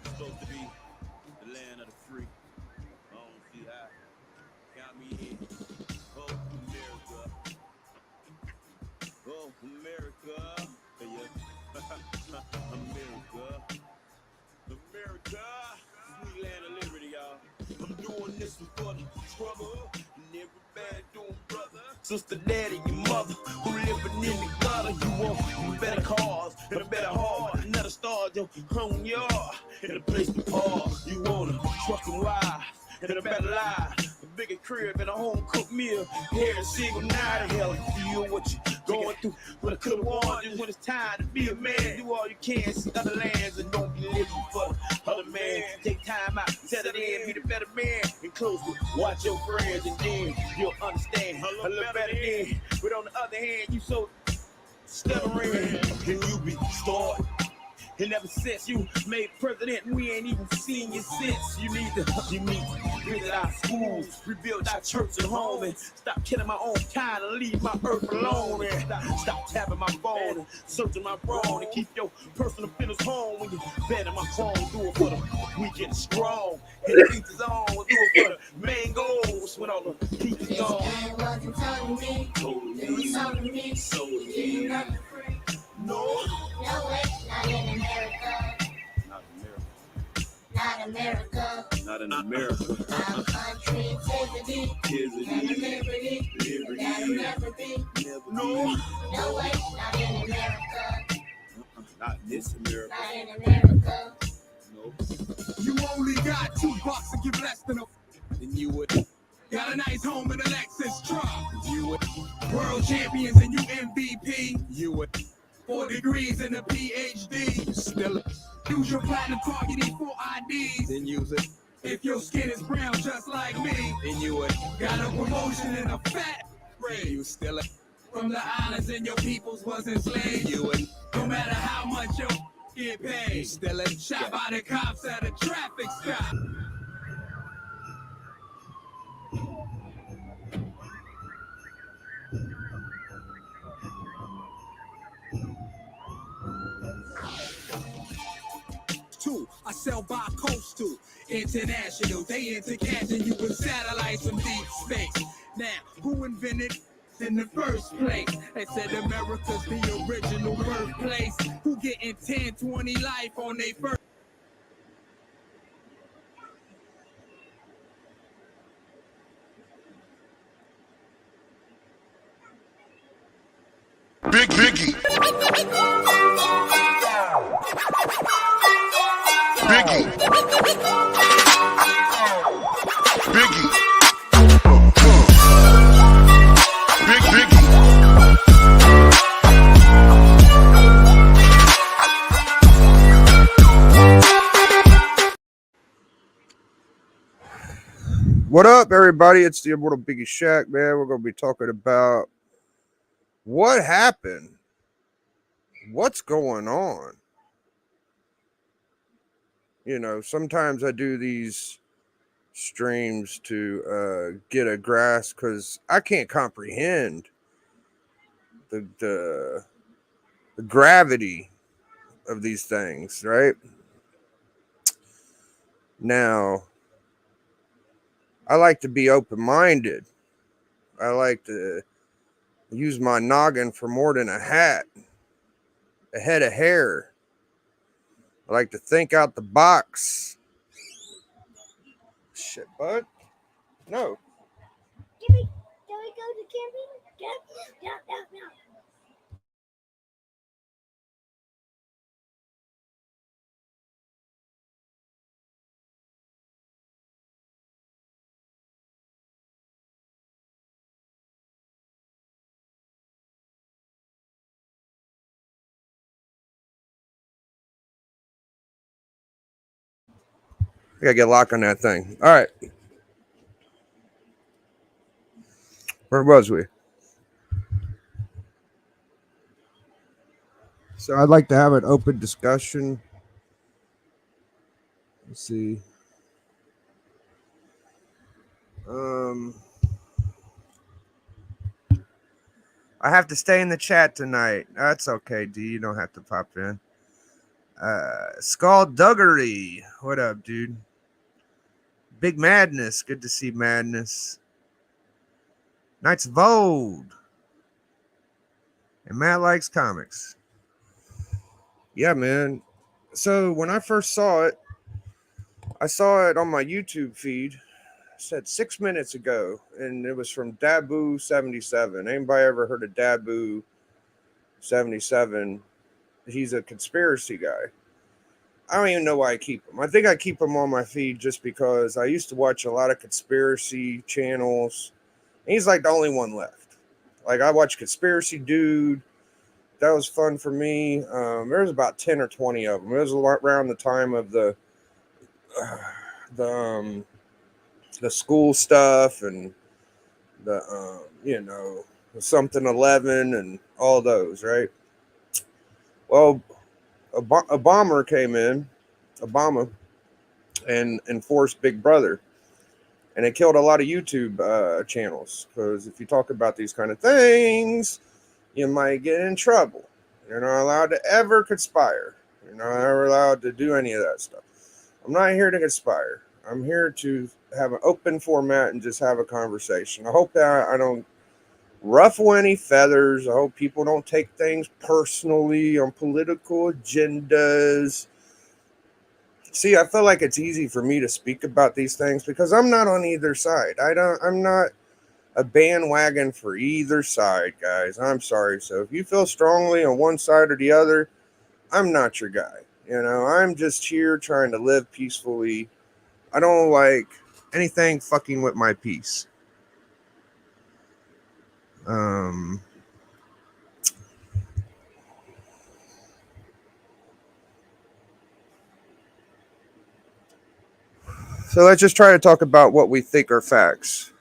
Supposed to be the land of the free. I don't see how. Count me in. Oh, America. Oh, America. Yeah. America. America. Sweet land of liberty, y'all. I'm doing this for the trouble. And everybody doing brother. Sister, daddy, your mother. Who living in the gutter. You want better cars and a better heart. Another star, your home yard. And a place to pause. You want a trucking wife and a better life. A bigger crib and a home cooked meal. Every single night of hell, you feel what you going through. But I could have warned you when it's time to be a man. Do all you can, see other lands, and don't be living for the other man. Take time out, set it in, be the better man. And close with, watch your friends, and then you'll understand a little better then. But on the other hand, you so stuttering, and you be starting. And ever since you made president, we ain't even seen you since. You need to visit our schools, rebuild our church and home, and stop killing my own kind and leave my earth alone. And stop tapping my phone and searching my brain and keep your personal feelings home when you bed in my phone. Do it for the weak and strong. And the beat is on. Do it for the mangoes when all the heat is on. It wasn't told me. It was told to me. So You love the free. no. No way, not in America. Not America. Not Not America. in America. Our country is liberty. Kids And liberty. That'll never be. No. No way, not in America. Not this America. Not in America. No. You only got $2 and give less than a. Then you would. Got a nice home in a Lexus truck. You would. World champions and you MVP. You would. 4 degrees and a PhD. Still. Use your platinum card, you need 4 IDs. Then use it. If your skin is brown just like me. Then you would. Got a promotion and a fat raise. You still. From the islands and your peoples was enslaved. You would. No matter how much you get You paid. still. Shot by the cops at a traffic stop. I sell by coastal, international. They into catching you with satellites from deep space. Now, who invented in the first place? They said America's the original birthplace. Who getting 10, 20 life on their first? Biggie. Biggie. What up, everybody? It's the Immortal Biggie Shack, man. We're going to be talking about what happened. What's going on? You know, sometimes I do these streams to get a grasp because I can't comprehend the gravity of these things, right? Now, I like to be open-minded. I like to use my noggin for more than a hat, a head of hair. I like to think out the box. Shit, bud. No. Can we go to camping? No. I gotta get a lock on that thing. All right. Where was we? So I'd like to have an open discussion. Let's see. I have to stay in the chat tonight. That's okay, D. You don't have to pop in. Skullduggery. What up, dude? Big Madness. Good to see Madness. Knights of Old. And Matt likes comics. Yeah, man. So when I first saw it, I saw it on my YouTube feed. It said 6 minutes ago, and it was from Dabu77. Anybody ever heard of Dabu77? He's a conspiracy guy. I don't even know why I keep him. I think I keep him on my feed just because I used to watch a lot of conspiracy channels. And he's like the only one left. Like I watched Conspiracy Dude. That was fun for me. There was about 10 or 20 of them. It was around the time of the school stuff and the the something 11 and all those, right? Well, a bomber came in, Obama, and enforced Big Brother, and it killed a lot of YouTube channels because if you talk about these kind of things, you might get in trouble. You're not allowed to ever conspire. You're not ever allowed to do any of that stuff. I'm not here to conspire. I'm here to have an open format and just have a conversation. I hope that I don't ruffle any feathers. I hope people don't take things personally on political agendas. See, I feel like it's easy for me to speak about these things because I'm not on either side. I'm not a bandwagon for either side, guys. I'm sorry. So if you feel strongly on one side or the other, I'm not your guy. I'm just here trying to live peacefully. I don't like anything fucking with my peace. So let's just try to talk about what we think are facts.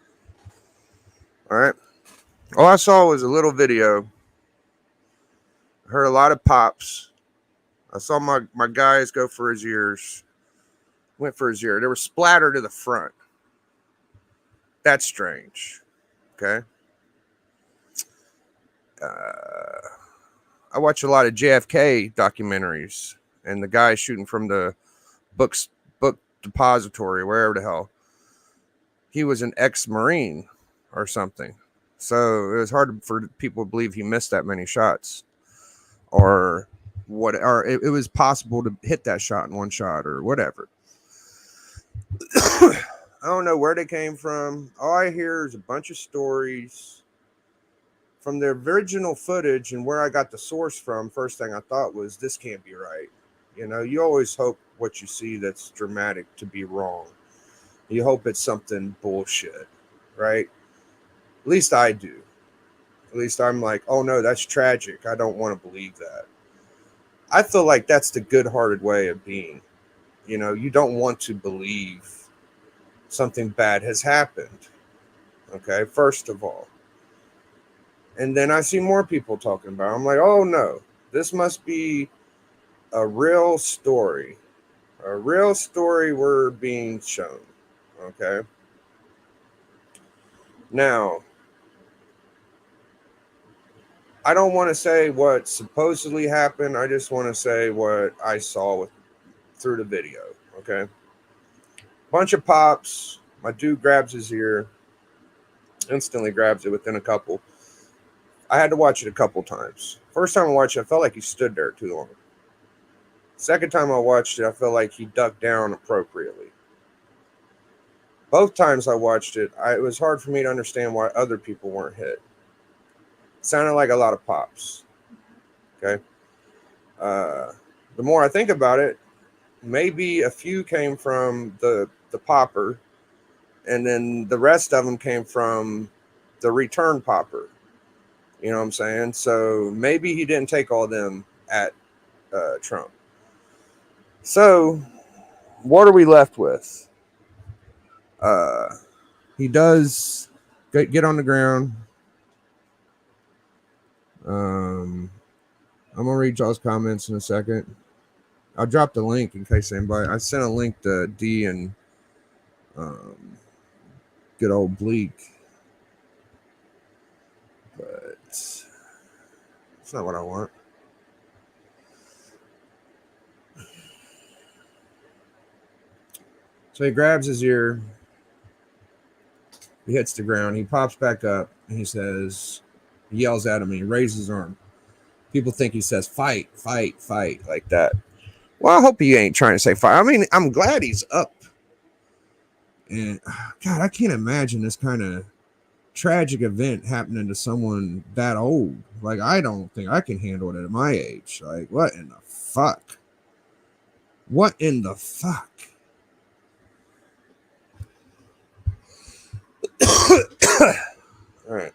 All right. All I saw was a little video. I heard a lot of pops. I saw my guys go for his ears. Went for his ear. They were splattered to the front. That's strange. Okay. I watch a lot of JFK documentaries, and the guy shooting from the book depository, wherever the hell. He was an ex-Marine or something. So it was hard for people to believe he missed that many shots. Or it was possible to hit that shot in one shot or whatever. I don't know where they came from. All I hear is a bunch of stories from the original footage, and where I got the source from. First thing I thought was, this can't be right. You always hope what you see that's dramatic to be wrong. You hope it's something bullshit, right? At least I do. At least I'm like, oh no, that's tragic. I don't want to believe that. I feel like that's the good-hearted way of being. You don't want to believe something bad has happened. Okay, first of all. And then I see more people talking about it. I'm like, oh no, this must be a real story. A real story we're being shown. Okay. Now, I don't want to say what supposedly happened. I just want to say what I saw through the video. Okay. Bunch of pops. My dude grabs his ear. Instantly grabs it within a couple. I had to watch it a couple times. First time I watched it, I felt like he stood there too long. Second time I watched it, I felt like he ducked down appropriately. Both times I watched it, it was hard for me to understand why other people weren't hit. It sounded like a lot of pops. Okay. The more I think about it, maybe a few came from the popper, and then the rest of them came from the return popper. You know what I'm saying? So maybe he didn't take all of them at Trump. So what are we left with? He does get on the ground. I'm gonna read y'all's comments in a second. I'll drop the link in case anybody. I sent a link to D and good old bleak. But it's not what I want. So he grabs his ear. He hits the ground. He pops back up. And he says, he yells at him and he raises his arm. People think he says, fight, fight, fight, like that. Well, I hope he ain't trying to say fight. I mean, I'm glad he's up. And God, I can't imagine this kind of tragic event happening to someone that old. Like, I don't think I can handle it at my age. Like, what in the fuck? What in the fuck? All right.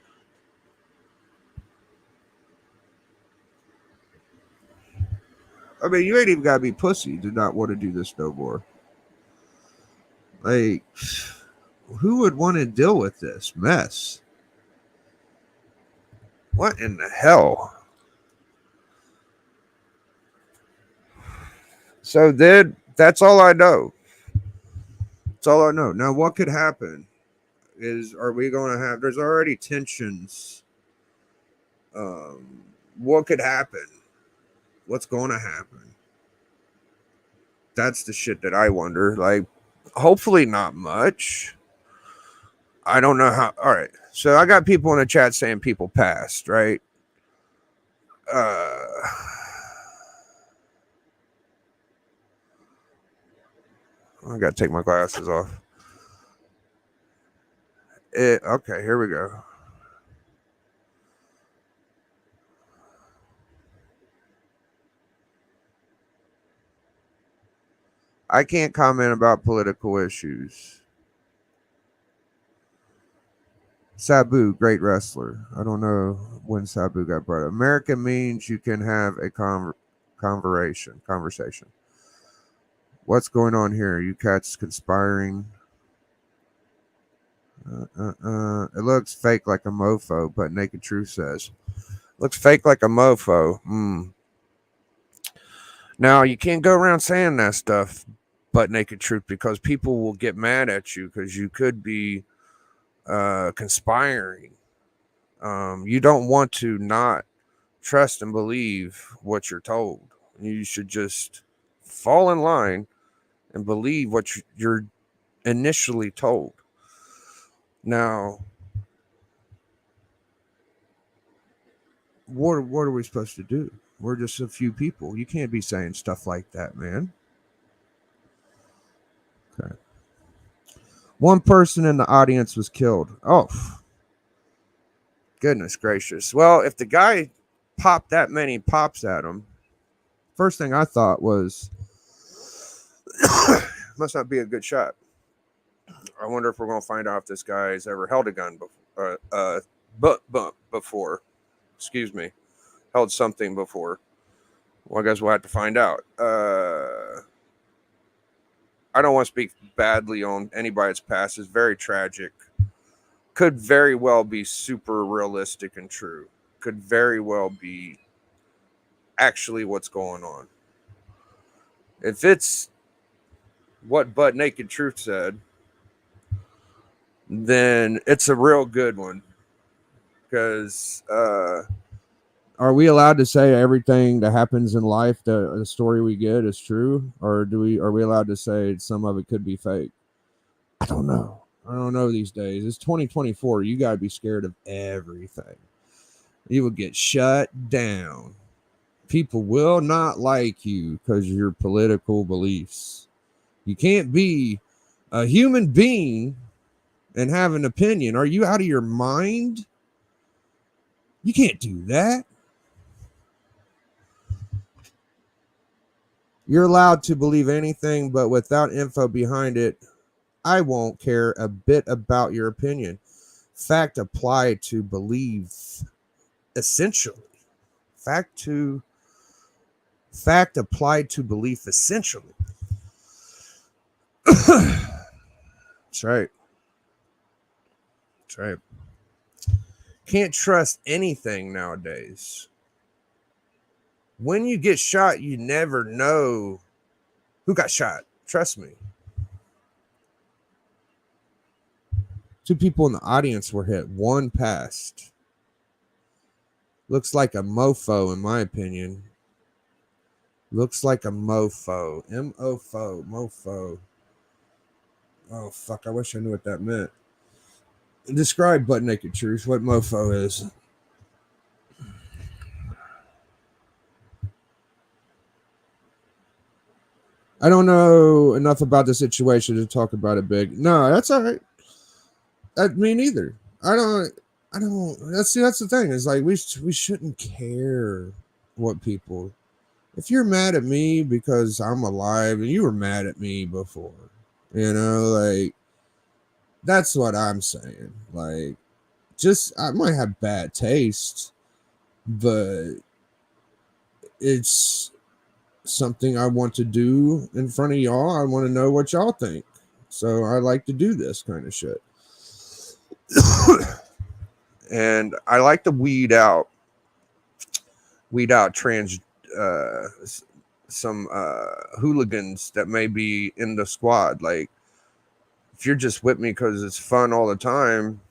I mean, you ain't even got to be pussy to not want to do this no more. Like, who would want to deal with this mess? What in the hell? So then, that's all I know. That's all I know. Now, what could happen is, are we going to have, there's already tensions. What could happen? What's going to happen? That's the shit that I wonder. Like, hopefully not much. I don't know how. All right. So I got people in the chat saying people passed, right? I got to take my glasses off. Okay, here we go. I can't comment about political issues. Sabu, great wrestler. I don't know when Sabu got brought up. America means you can have a conversation. What's going on here? You cats conspiring? It looks fake like a mofo, but Naked Truth says. Looks fake like a mofo. Now, you can't go around saying that stuff, but Naked Truth, because people will get mad at you because you could be conspiring. You don't want to not trust and believe what you're told. You should just fall in line and believe what you're initially told. Now, what are we supposed to do? We're just a few people. You can't be saying stuff like that, man. Okay. One person in the audience was killed. Oh, goodness gracious. Well, if the guy popped that many pops at him, first thing I thought was, must not be a good shot. I wonder if we're going to find out if this guy's ever held a gun before. Excuse me. Held something before. Well, I guess we'll have to find out. I don't want to speak badly on anybody's past. It's very tragic. Could very well be super realistic and true. Could very well be actually what's going on. If it's what Butt Naked Truth said, then it's a real good one. Because are we allowed to say everything that happens in life, the story we get is true? Or are we allowed to say some of it could be fake? I don't know. I don't know these days. It's 2024. You got to be scared of everything. You will get shut down. People will not like you because of your political beliefs. You can't be a human being and have an opinion. Are you out of your mind? You can't do that. You're allowed to believe anything, but without info behind it, I won't care a bit about your opinion. Fact applied to belief, essentially. Fact applied to belief, essentially. That's right. That's right. Can't trust anything nowadays. When you get shot, you never know who got shot. Trust me. 2 people in the audience were hit. 1 passed. Looks like a mofo, in my opinion. Looks like a mofo. M-O-F-O. Mofo. Oh, fuck. I wish I knew what that meant. Describe Butt Naked Truth, what mofo is. I don't know enough about the situation to talk about it big. No, that's all right. Me neither. I don't. That's the thing. Is like we shouldn't care what people. If you're mad at me because I'm alive and you were mad at me before, like that's what I'm saying. Like, just I might have bad taste, but it's something I want to do in front of y'all. I want to know what y'all think. So I like to do this kind of shit. And I like to weed out some hooligans that may be in the squad. Like, if you're just with me because it's fun all the time,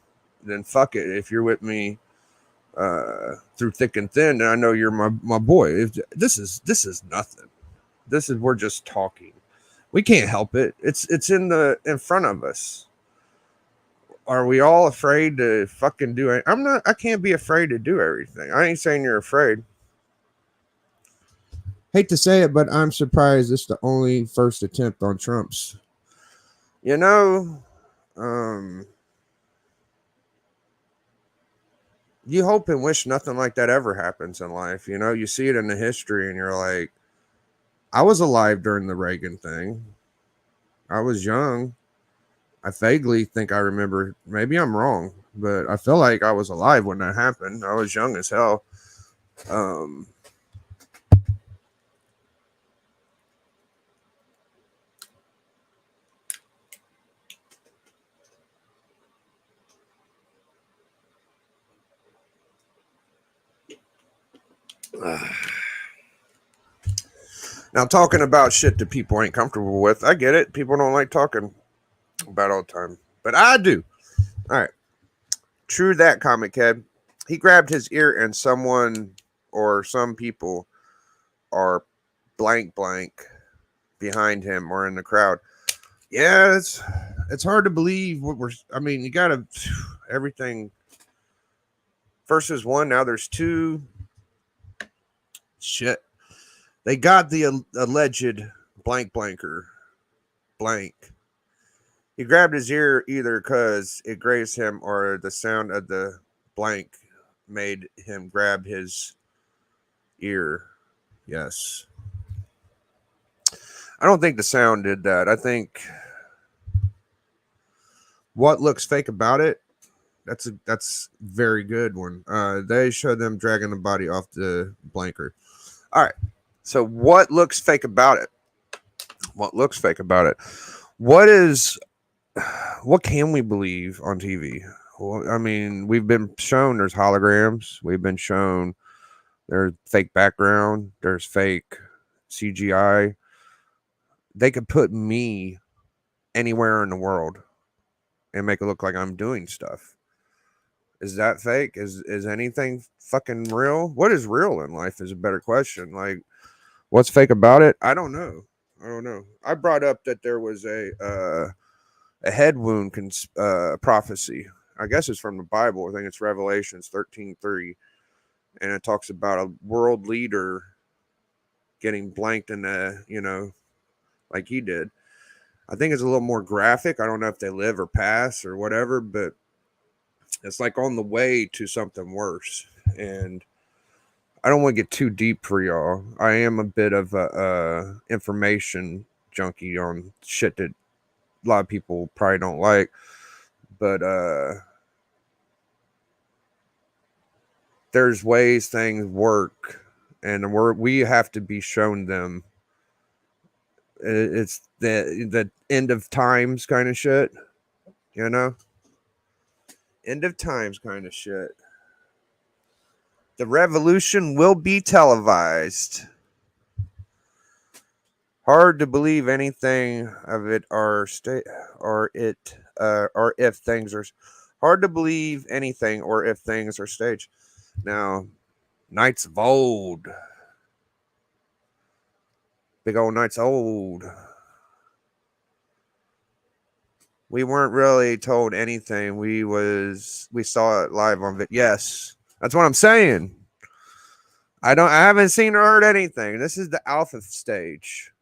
then fuck it. If you're with me through thick and thin, and I know you're my boy. This is nothing. We're just talking. We can't help it. It's in front of us. Are we all afraid to fucking do it? I can't be afraid to do everything. I ain't saying you're afraid. Hate to say it, but I'm surprised it's the only first attempt on Trump's. You hope and wish nothing like that ever happens in life. You see it in the history and you're like, I was alive during the Reagan thing. I was young. I vaguely think I remember. Maybe I'm wrong, but I feel like I was alive when that happened. I was young as hell. Now, talking about shit that people ain't comfortable with, I get it. People don't like talking about all the time, but I do. All right. True that, Comic Head. He grabbed his ear and someone or some people are blank behind him or in the crowd. Yeah, it's hard to believe you gotta everything. First is 1, now there's 2. Shit. They got the alleged blanker. He grabbed his ear either because it grazed him or the sound of the blank made him grab his ear. Yes. I don't think the sound did that. I think what looks fake about it, that's very good one. They show them dragging the body off the blanker. All right. So what looks fake about it? What can we believe on TV? Well, I mean, we've been shown there's holograms. We've been shown there's fake background. There's fake CGI. They could put me anywhere in the world and make it look like I'm doing stuff. Is that fake? Is anything fucking real? What is real in life is a better question. Like, what's fake about it? I don't know. I brought up that there was a head wound prophecy. I guess it's from the Bible. I think it's Revelations 13:3, and it talks about a world leader getting blanked in the, like he did. I think it's a little more graphic. I don't know if they live or pass or whatever, but it's like on the way to something worse. And I don't want to get too deep for y'all. I am a bit of a information junkie on shit that a lot of people probably don't like. But there's ways things work, and we have to be shown them. It's the end of times kind of shit, End of times kind of shit. The revolution will be televised. Hard to believe anything of it or if things are hard to believe anything, or if things are staged. Now, Knights of Old, big old Knights of Old. We weren't really told anything. We saw it live on video. Yes, that's what I'm saying. I haven't seen or heard anything. This is the alpha stage.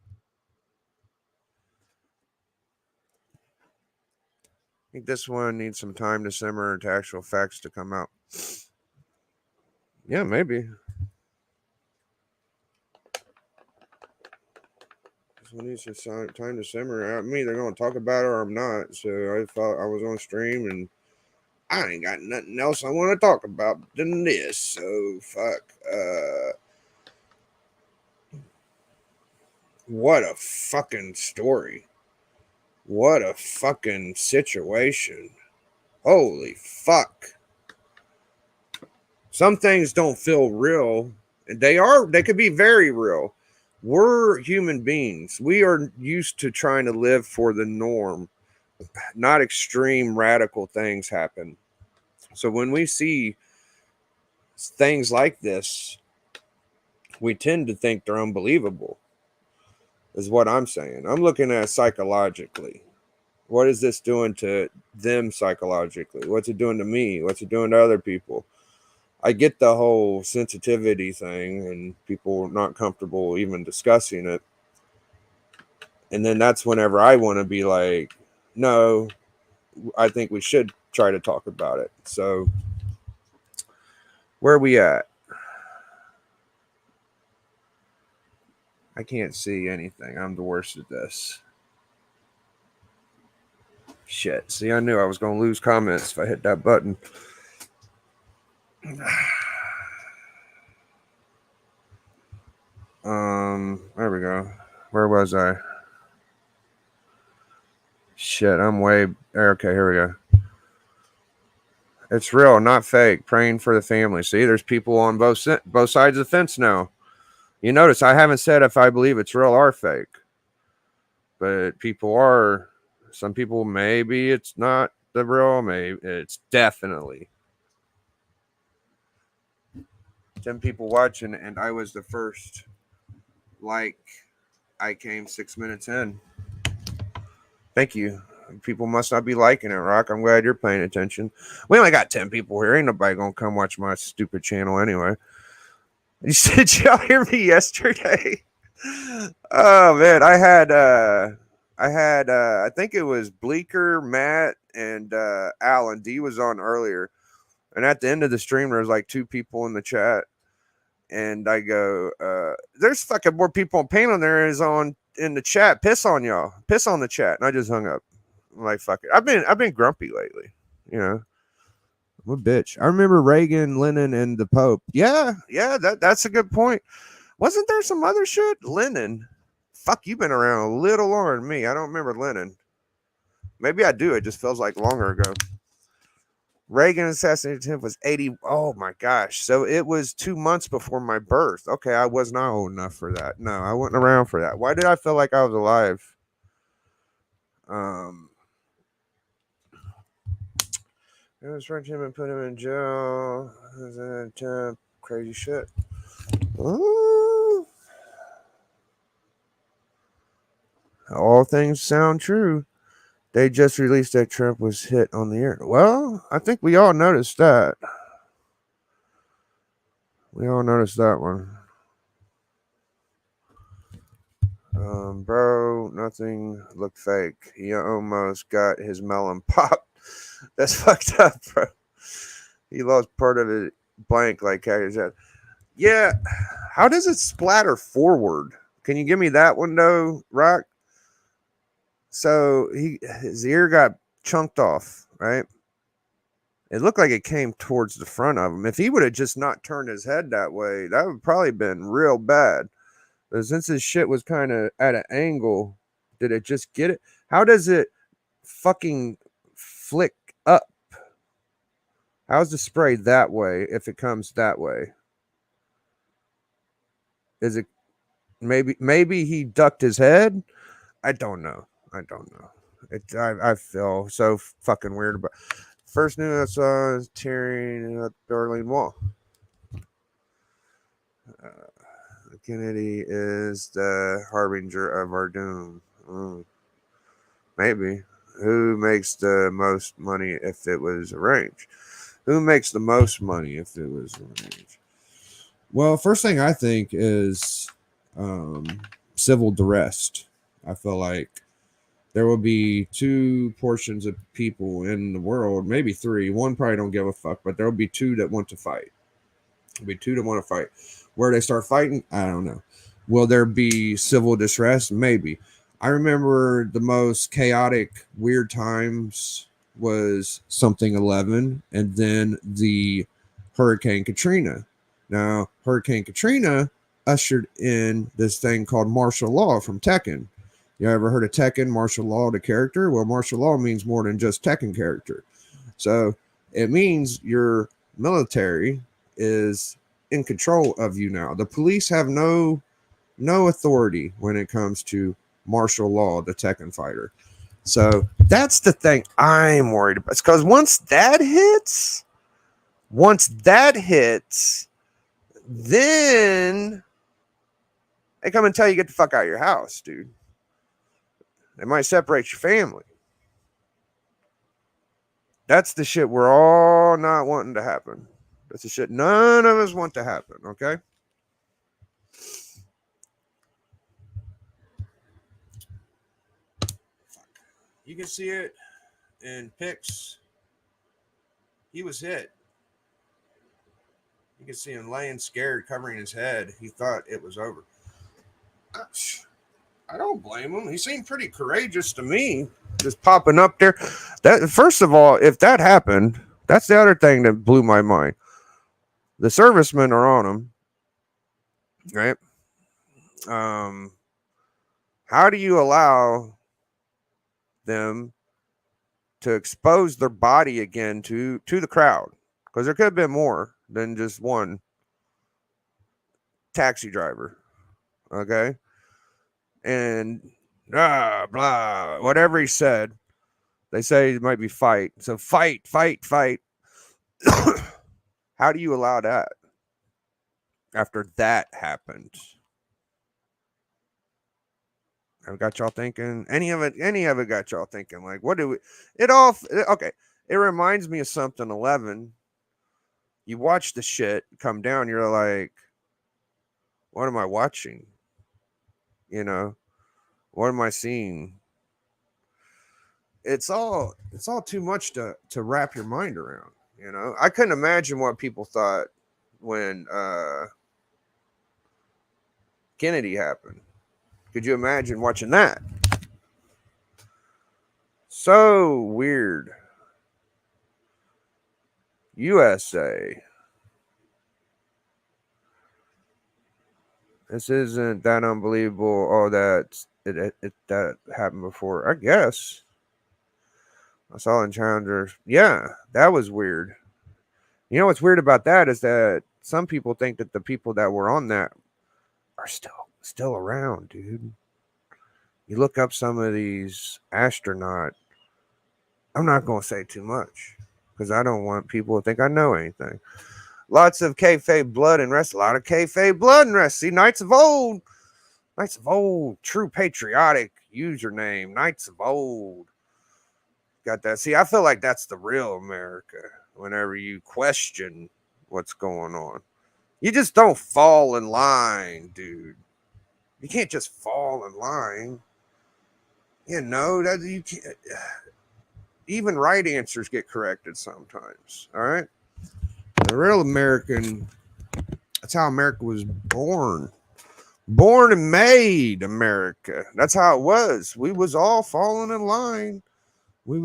I think this one needs some time to simmer to actual facts to come out. Yeah, maybe. This one needs some time to simmer. I'm either going to talk about it or I'm not. So I thought I was on stream and I ain't got nothing else I want to talk about than this. So fuck. What a fucking story. What a fucking situation. Holy fuck. Some things don't feel real. And they could be very real. We're human beings. We are used to trying to live for the norm. Not extreme radical things happen. So when we see things like this, we tend to think they're unbelievable, is what I'm saying. I'm looking at it psychologically. What is this doing to them psychologically? What's it doing to me? What's it doing to other people? I get the whole sensitivity thing and people not comfortable even discussing it. And then that's whenever I want to be like, no, I think we should try to talk about it. So where are we at? I can't see anything. I'm the worst at this. Shit. See, I knew I was going to lose comments if I hit that button. There we go. Where was I? Shit, I'm way... Okay, here we go. It's real, not fake. Praying for the family. See, there's people on both sides of the fence now. You notice I haven't said if I believe it's real or fake. But people are... Some people, maybe it's not the real, maybe it's definitely. 10 people watching, and I was the first. Like, I came 6 minutes in. Thank you. People must not be liking it, Rock. I'm glad you're paying attention. We only got 10 people here. Ain't nobody gonna come watch my stupid channel anyway. Did y'all hear me yesterday? Oh man, I think it was Bleeker, Matt, and Alan. D was on earlier. And at the end of the stream, there was like 2 people in the chat. And I go, there's fucking more people on pain on there is on in the chat. Piss on y'all. Piss on the chat. And I just hung up. I'm like, fuck it. I've been grumpy lately. You know. I'm a bitch. I remember Reagan, Lenin, and the Pope. Yeah, that's a good point. Wasn't there some other shit? Lenin. Fuck, you've been around a little longer than me. I don't remember Lenin. Maybe I do. It just feels like longer ago. Reagan assassination attempt was 80. Oh my gosh. So it was 2 months before my birth. Okay, I was not old enough for that. No, I wasn't around for that. Why did I feel like I was alive? It was for him and put him in jail. Crazy shit. Ooh. All things sound true. They just released that Trump was hit on the air. Well, I think we all noticed that. We all noticed that one. Bro, nothing looked fake. He almost got his melon popped. That's fucked up, bro. He lost part of it blank like Cactus said. Yeah. How does it splatter forward? Can you give me that one though, Rock? So his ear got chunked off, right? It looked like it came towards the front of him. If he would have just not turned his head that way, that would probably been real bad. But since his shit was kind of at an angle, did it just get it? How does it fucking flick up? How's the spray that way if it comes that way? Is it maybe he ducked his head? I don't know. I feel so fucking weird about. First news I saw is tearing at the Berlin Wall. Kennedy is the harbinger of our doom. Maybe. Who makes the most money if it was arranged? Who makes the most money if it was arranged? Well, first thing I think is civil duress. I feel like there will be two portions of people in the world, maybe three. One probably don't give a fuck, but there will be two that want to fight. There'll be two that want to fight. Where they start fighting, I don't know. Will there be civil distress? Maybe. I remember the most chaotic, weird times was something 11, and then the Hurricane Katrina. Now, Hurricane Katrina ushered in this thing called martial law from Tekken. You ever heard of Tekken, martial law, the character? Well, martial law means more than just Tekken character. So it means your military is in control of you now. The police have no authority when it comes to martial law, the Tekken fighter. So that's the thing I'm worried about. It's because once that hits, then they come and tell you get the fuck out of your house, dude. They might separate your family. That's the shit we're all not wanting to happen. That's the shit none of us want to happen, okay? You can see it in pics. He was hit. You can see him laying scared, covering his head. He thought it was over. I don't blame him. He seemed pretty courageous to me, just popping up there. That first of all, if that happened, that's the other thing that blew my mind. The servicemen are on him, right? How do you allow them to expose their body again to the crowd? Because there could have been more than just one taxi driver, okay? And blah, whatever he said, they say it might be fight. So fight. How do you allow that after that happened? I've got y'all thinking. Any of it got y'all thinking? Like, what do we? It all okay. It reminds me of something 11. You watch the shit come down. You're like, what am I watching? You know, what am I seeing? It's all too much to wrap your mind around. You know, I couldn't imagine what people thought when Kennedy happened. Could you imagine watching that? So weird. USA. This isn't that unbelievable. Oh, that happened before. I guess. I saw in Challenger. Yeah, that was weird. You know what's weird about that is that some people think that the people that were on that are still around, dude. You look up some of these astronauts. I'm not going to say too much because I don't want people to think I know anything. Lots of kayfabe blood and rest. A lot of kayfabe blood and rest. See, Knights of Old, true patriotic username. Knights of Old. Got that? See, I feel like that's the real America. Whenever you question what's going on, you just don't fall in line, dude. You can't just fall in line. You know that you can't. Even right answers get corrected sometimes. All right. The real American. That's how America was born. Born and made America. That's how it was. We was all falling in line. And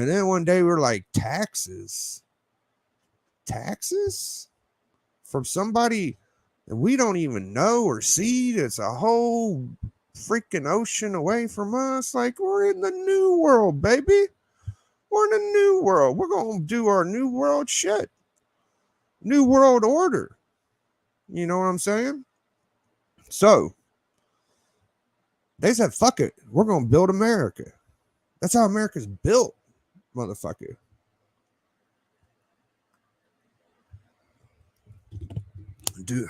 then one day we're like, taxes from somebody that we don't even know or see. That's a whole freaking ocean away from us. Like, we're in the new world, baby. We're in the new world. We're going to do our new world shit. New world order. You know what I'm saying? So They said, fuck it. We're going to build America. That's how America's built, motherfucker. Dude,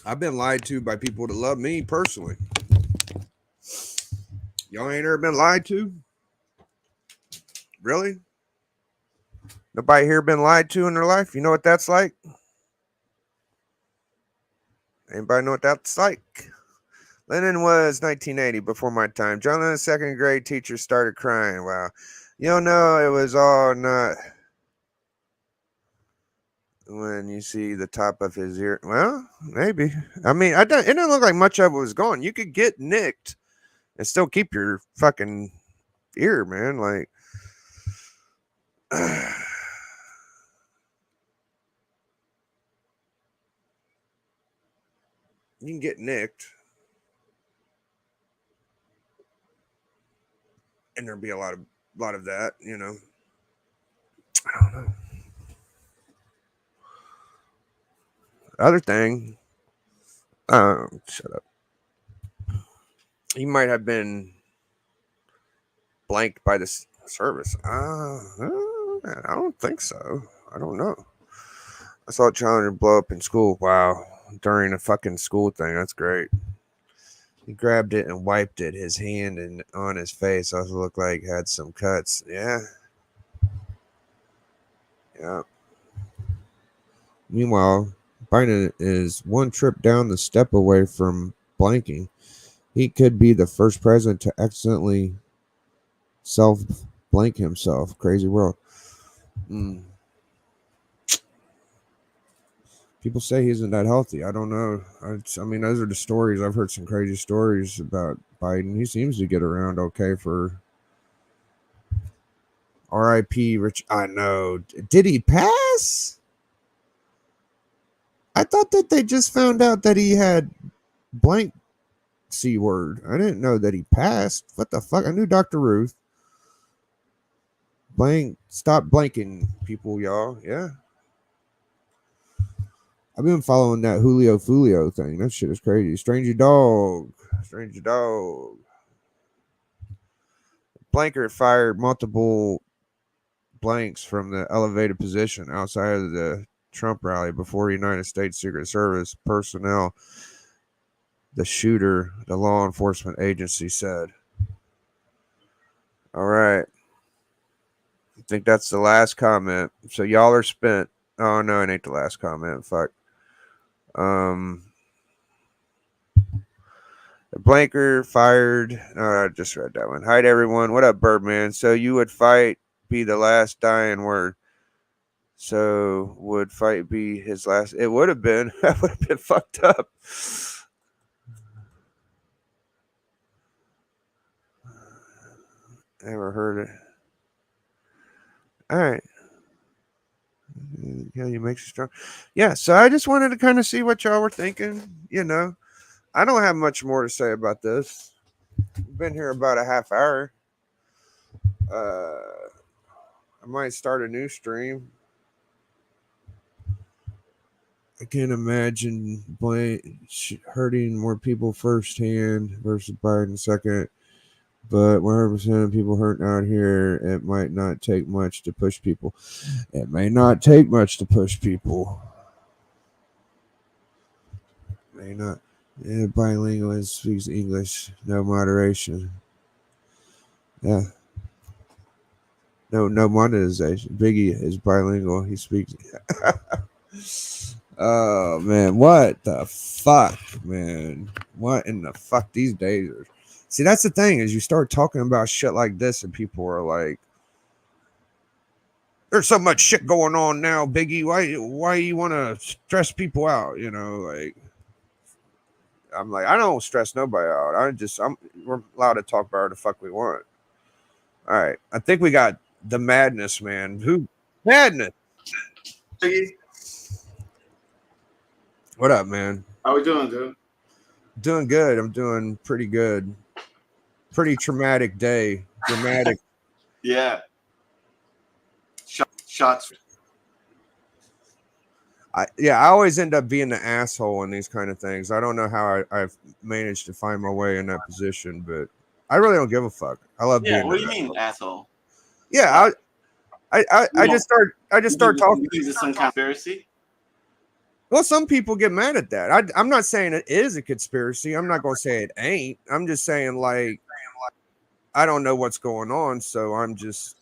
I've been lied to by people that love me personally. Y'all ain't ever been lied to? Really? Nobody here been lied to in their life? You know what that's like? Anybody know what that's like? Lenin was 1980, before my time. John Lennon's second grade teacher started crying. Wow. You don't know, it was all not when you see the top of his ear. Well, maybe. I mean, it didn't look like much of it was gone. You could get nicked and still keep your fucking ear, man. Like, you can get nicked. And there'd be a lot of that, you know. I don't know. Other thing, shut up. He might have been blanked by the service. I don't think so. I don't know. I saw Challenger blow up in school. Wow. During a fucking school thing. That's great. He grabbed it and wiped it. His hand and on his face also looked like had some cuts. Yeah. Yeah. Meanwhile, Biden is one trip down the step away from blanking. He could be the first president to accidentally self-blank himself. Crazy world. People say he isn't that healthy. I don't know. I mean, those are the stories. I've heard some crazy stories about Biden. He seems to get around okay for R.I.P. Rich. I know. Did he pass? I thought that they just found out that he had blank C word. I didn't know that he passed. What the fuck? I knew Dr. Ruth. Stop blanking, people, y'all. Yeah. I've been following that Julio Fulio thing. That shit is crazy. Stranger dog. Blanker fired multiple blanks from the elevated position outside of the Trump rally before United States Secret Service personnel. The shooter, the law enforcement agency said. All right. I think that's the last comment. So y'all are spent. Oh, no, it ain't the last comment. Fuck. The blanker fired. Oh, I just read that one. Hi, everyone. What up, Birdman? So you would fight be the last dying word. So would fight be his last? It would have been. That would have been fucked up. Never heard it. All right. Yeah, you make you strong. Yeah, so I just wanted to kind of see what y'all were thinking. You know, I don't have much more to say about this. I've been here about a half hour. I might start a new stream. I can't imagine hurting more people firsthand versus Biden second. But 100% of people hurting out here, it might not take much to push people. It may not take much to push people. May not. Yeah, bilingual speaks English. No moderation. Yeah. No monetization. Biggie is bilingual. He speaks. Oh, man. What the fuck, man? What in the fuck these days are... See, that's the thing is you start talking about shit like this and people are like, there's so much shit going on now, Biggie. Why you want to stress people out? You know, like, I'm like, I don't stress nobody out. We're allowed to talk about the fuck we want. All right. I think we got the madness, man. Who? Madness. Biggie, What up, man? how we doing, dude? Doing good. I'm doing pretty good. Pretty traumatic day. Dramatic. Yeah. Shots. I always end up being the asshole in these kind of things. I don't know how I've managed to find my way in that position, but I really don't give a fuck. I love Yeah, being. what do you mean, asshole? Yeah, I just start You talking. think this is some conspiracy? Well, some people get mad at that. I'm not saying it is a conspiracy. I'm not gonna say it ain't. I'm just saying like I don't know what's going on, so I'm just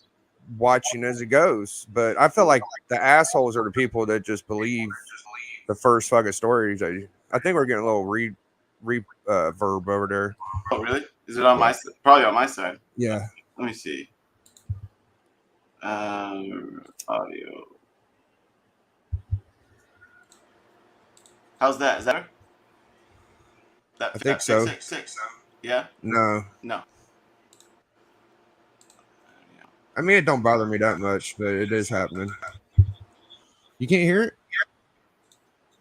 watching as it goes. But I feel like the assholes are the people that just believe the first fucking stories. I think we're getting a little verb over there. Oh, really? Is it on my side? Probably on my side. Yeah. Let me see. Audio. How's that? Is that better? I think so. Six. Yeah? No. No. I mean, it don't bother me that much, but it is happening. You can't hear it?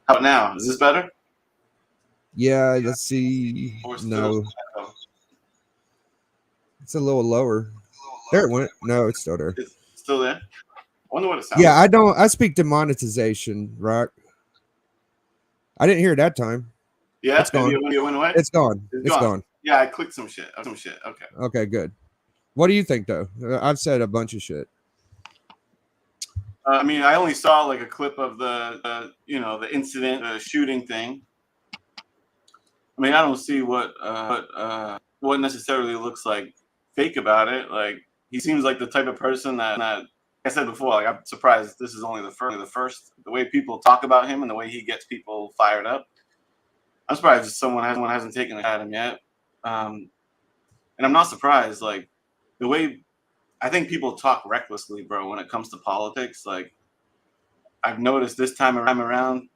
How about now? Is this better? Yeah, let's see. No. It's a little lower. There it went. No, it's still there. It's still there? I wonder what it sounds Yeah, like. I speak demonetization, Rock. I didn't hear it that time. Yeah? It's gone. Maybe it went away? It's gone. It's gone. Yeah, I clicked some shit. Okay. Okay, good. What do you think, though? I've said a bunch of shit. I mean, I only saw like a clip of the incident, the shooting thing. I mean, I don't see what necessarily looks like fake about it. Like, he seems like the type of person that like I said before, like I'm surprised this is only the first. The way people talk about him and the way he gets people fired up, I'm surprised someone hasn't taken it at him yet. And I'm not surprised. Like the way I think people talk recklessly, bro, when it comes to politics. Like I've noticed this time around,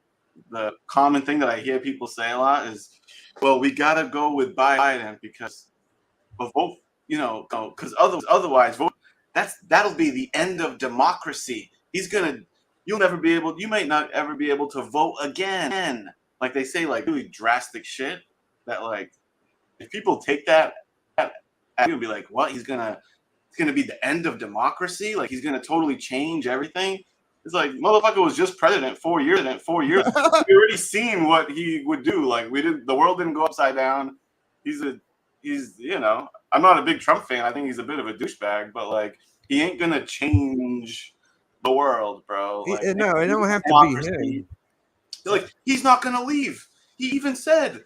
the common thing that I hear people say a lot is, "Well, we gotta go with Biden because vote, because otherwise vote." That'll be the end of democracy. You might not ever be able to vote again. Like they say, like really drastic shit that like if people take that, you'll be like, what? It's gonna be the end of democracy? Like he's gonna totally change everything? It's like motherfucker was just president 4 years. We already seen what he would do. Like the world didn't go upside down. He's I'm not a big Trump fan. I think he's a bit of a douchebag, but like he ain't gonna change the world, bro. Like, no, it don't have to be him. Like he's not gonna leave. He even said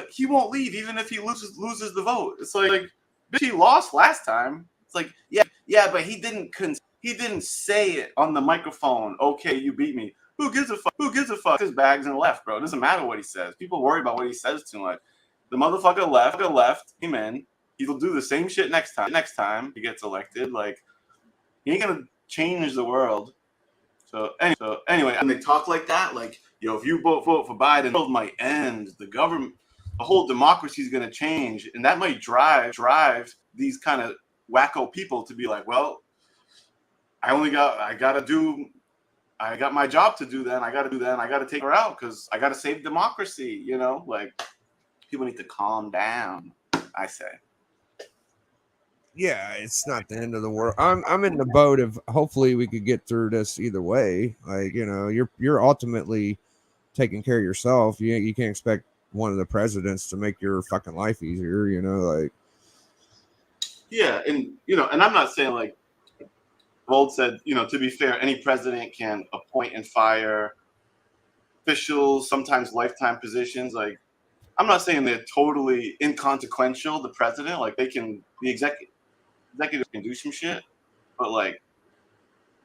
he won't leave even if he loses the vote. It's like bitch, he lost last time. It's like yeah, but he didn't say it on the microphone. Okay, you beat me. Who gives a fuck? His bags and left, bro. It doesn't matter what he says. People worry about what he says too much. The motherfucker left. Came in. He'll do the same shit next time he gets elected. Like he ain't gonna change the world. So anyway, and they talk like that, like if you vote for Biden, the world might end. The government, the whole democracy is gonna change, and that might drive these kind of wacko people to be like, well, I got my job to do. Then I got to take her out because I got to save democracy. Like people need to calm down. I say. Yeah, it's not the end of the world. I'm in the boat of hopefully we could get through this either way. Like you're ultimately taking care of yourself. You can't expect one of the presidents to make your fucking life easier. Like yeah, and and I'm not saying like Vold said. To be fair, any president can appoint and fire officials, sometimes lifetime positions. Like I'm not saying they're totally inconsequential. The president, like the executive can do some shit, but like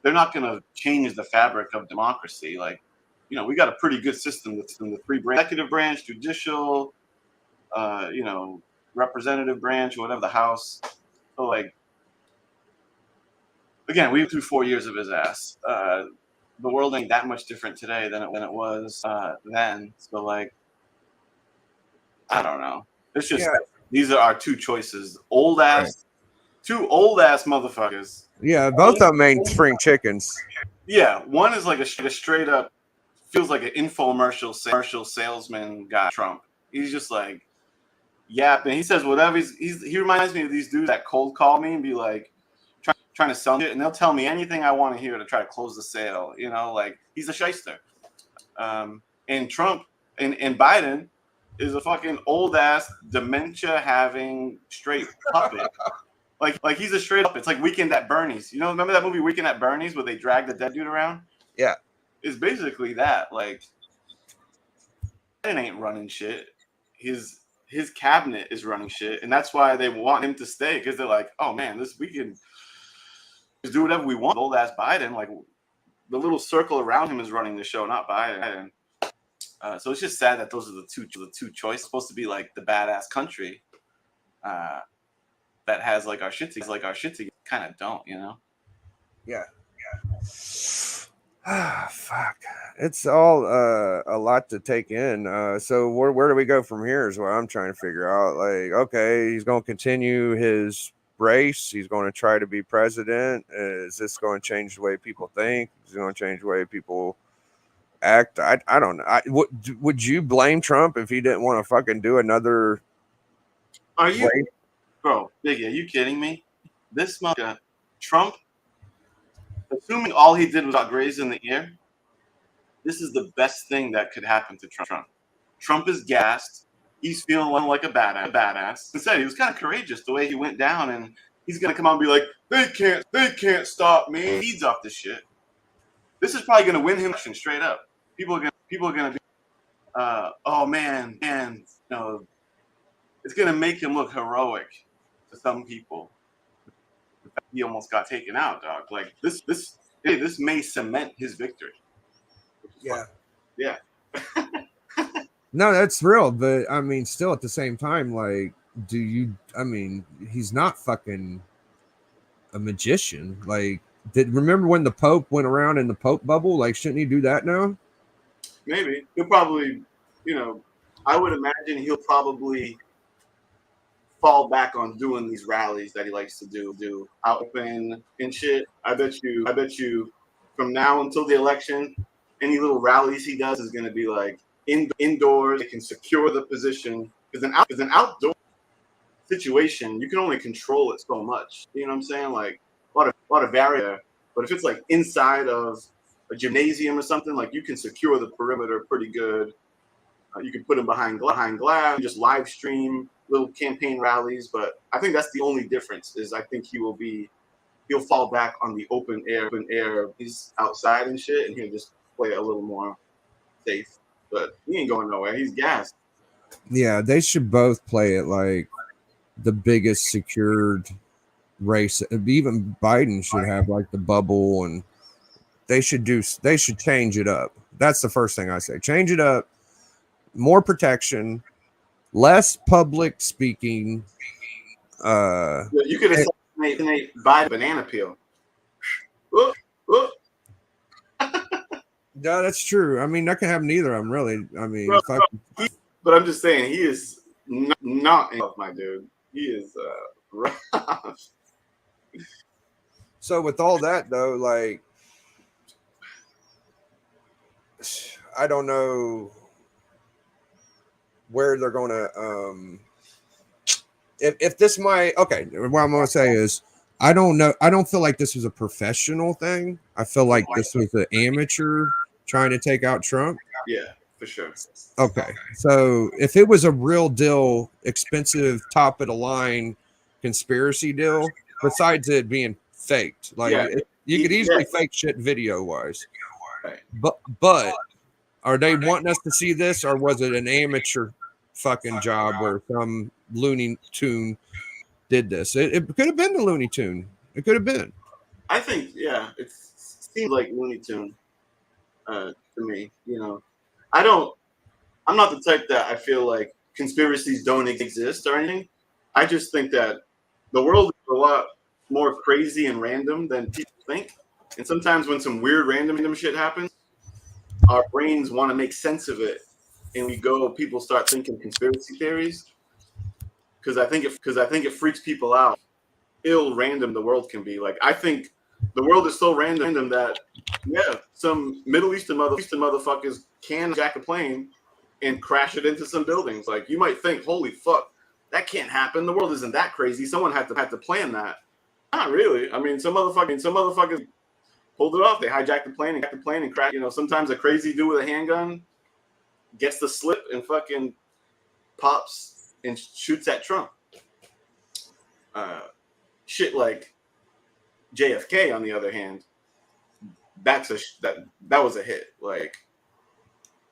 they're not going to change the fabric of democracy. Like we got a pretty good system that's in the three executive branch, judicial, representative branch, or whatever, the House. So like again, we went through 4 years of his ass. The world ain't that much different today than it was then. So like I don't know. It's just these are our two choices. Two old ass motherfuckers. Yeah, both of them ain't spring chickens. Yeah, one is like a straight up feels like an infomercial salesman guy. Trump. He's just like yapping. He says whatever. He reminds me of these dudes that cold call me and be like trying to sell shit, and they'll tell me anything I want to hear to try to close the sale. Like he's a shyster. And Trump and Biden is a fucking old ass dementia having straight puppet. Like he's a straight up. It's like Weekend at Bernie's. You know, remember that movie Weekend at Bernie's where they drag the dead dude around? Yeah. It's basically that. Like, Biden ain't running shit. His cabinet is running shit, and that's why they want him to stay, because they're like, oh man, we can just do whatever we want. Old ass Biden, like the little circle around him is running the show, not Biden. So it's just sad that those are the two choices. It's supposed to be like the badass country that has like our shit together. Kind of don't, you know? Yeah. Ah, fuck. It's all a lot to take in. So where do we go from here is what I'm trying to figure out. Like, okay, he's going to continue his race. He's going to try to be president. Is this going to change the way people think? Is it going to change the way people act? I don't know. Would you blame Trump if he didn't want to fucking do another? Are you, bro? Biggie, are you kidding me? This motherfucker, Trump, assuming all he did was got grazed in the ear, this is the best thing that could happen to Trump. Trump is gassed. He's feeling like a badass. Instead, he was kind of courageous the way he went down, and he's gonna come out and be like, they can't stop me. He's off this shit. This is probably gonna win him straight up. People are gonna be, oh man, and you know, it's gonna make him look heroic to some people. He almost got taken out, dog. Like this may cement his victory. Yeah. No, that's real, but I mean, still at the same time, like, he's not fucking a magician. Like, remember when the Pope went around in the Pope bubble? Like, shouldn't he do that now? Maybe he'll probably, I would imagine he'll probably fall back on doing these rallies that he likes to do out open and shit. I bet you from now until the election, any little rallies he does is going to be like indoors. They can secure the position, because an outdoor situation, you can only control it so much. You know what I'm saying? Like a lot of barrier. But if it's like inside of a gymnasium or something, like you can secure the perimeter pretty good. You can put him behind glass, just live stream little campaign rallies. But I think that's the only difference, is I think he'll fall back on the open air. He's outside and shit, and he'll just play a little more safe. But he ain't going nowhere. He's gassed. Yeah, they should both play it like the biggest secured race. Even Biden should have like the bubble, and they should change it up. That's the first thing I say. Change it up. More protection, less public speaking. You could assassinate Biden banana peel. No, that's true. I mean, that can happen to either of them, really. I mean, but I'm just saying, he is not enough, my dude. He is rough. So with all that, though, like, I don't know where they're going to. If this might, okay, what I'm going to say is, I don't know. I don't feel like this was a professional thing. I feel like this was an amateur trying to take out Trump. Yeah, for sure. Okay. So if it was a real deal, expensive, top of the line conspiracy deal, besides it being faked, like you could easily fake shit video wise. Right. But are they wanting us to see this, or was it an amateur fucking job where some Looney Tune did this? It could have been the Looney Tune. It could have been. I think, yeah, it seems like Looney Tune to me. I'm not the type that I feel like conspiracies don't exist or anything. I just think that the world is a lot more crazy and random than people think. And sometimes when some weird random shit happens, our brains want to make sense of it, and people start thinking conspiracy theories. Because I think it freaks people out. Random the world can be. Like, I think the world is so random that some Middle Eastern motherfuckers can jack a plane and crash it into some buildings. Like, you might think, holy fuck, that can't happen. The world isn't that crazy. Someone had to plan that. Not really. I mean, some motherfuckers pulled it off. They hijacked the plane and crashed. You know, sometimes a crazy dude with a handgun gets the slip and fucking pops and shoots at Trump. Shit like JFK, on the other hand, that was a hit. Like,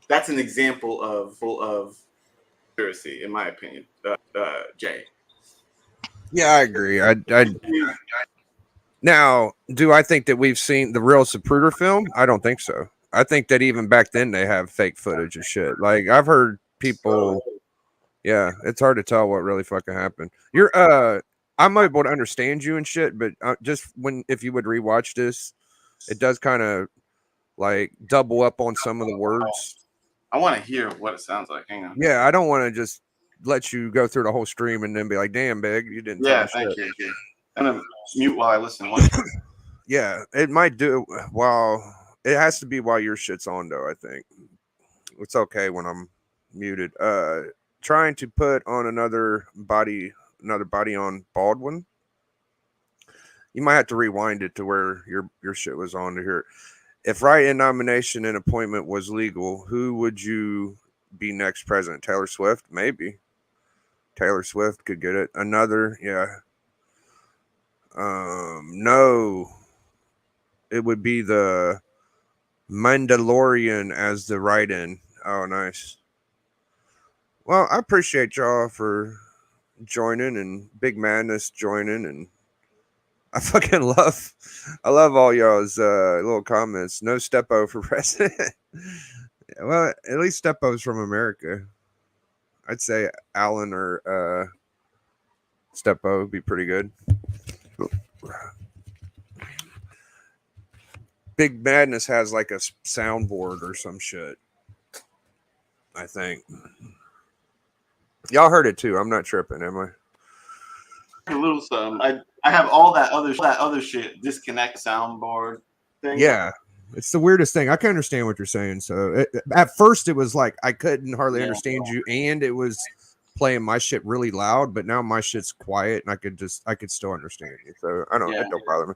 that's an example of conspiracy, in my opinion. Jay. Yeah, I agree. Now, do I think that we've seen the real Zapruder film? I don't think so. I think that even back then they have fake footage of shit. Like, I've heard people. Yeah, it's hard to tell what really fucking happened. I'm able to understand you and shit, but just if you would rewatch this, it does kind of like double up on some of the words. I want to hear what it sounds like. Hang on. Yeah, I don't want to just let you go through the whole stream and then be like, "Damn, big, you didn't." Yeah, thank you. I'm gonna mute while I listen. Yeah, it might do while it has to be while your shit's on though. I think it's okay when I'm muted. Trying to put on another body on Baldwin. You might have to rewind it to where your shit was on to hear it. If write-in nomination and appointment was legal, who would you be next president? Taylor Swift? Maybe. Taylor Swift could get it. Another, yeah. No. It would be the Mandalorian as the write-in. Oh, nice. Well, I appreciate y'all for joining and Big Madness joining, and I love all y'all's little comments. No Steppo for president. Yeah, well, at least Steppo's from America. I'd say Allen or Steppo would be pretty good. Big Madness has like a soundboard or some shit, I think. Y'all heard it too. I'm not tripping, am I? A little something. I have all that other shit. Disconnect soundboard thing. Yeah, it's the weirdest thing. I can understand what you're saying. So at first it was like I couldn't hardly understand you, and it was playing my shit really loud. But now my shit's quiet, and I could still understand you. So I don't. It don't bother me.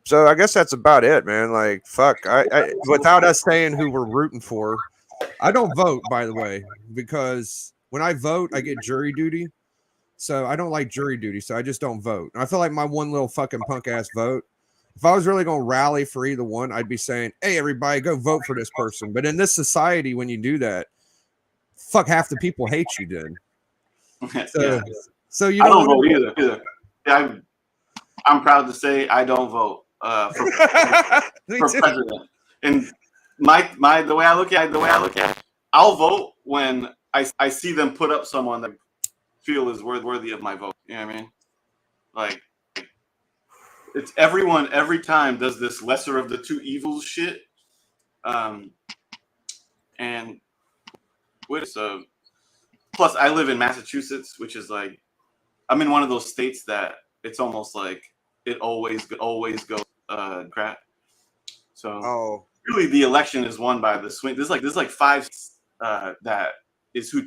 So I guess that's about it, man. Like, fuck. I without us saying who we're rooting for. I don't vote, by the way, because when I vote, I get jury duty. So I don't like jury duty. So I just don't vote. I feel like my one little fucking punk ass vote. If I was really going to rally for either one, I'd be saying, hey, everybody, go vote for this person. But in this society, when you do that, fuck, half the people hate you, dude. So you don't vote either. I'm proud to say I don't vote for president. And the way I look at it, I'll vote when I see them put up someone that I feel is worthy of my vote. You know what I mean? Like, it's everyone every time does this lesser of the two evils shit. And so plus I live in Massachusetts, which is like, I'm in one of those states that it's almost like it always goes crap. So really, the election is won by the swing. There's like five that is who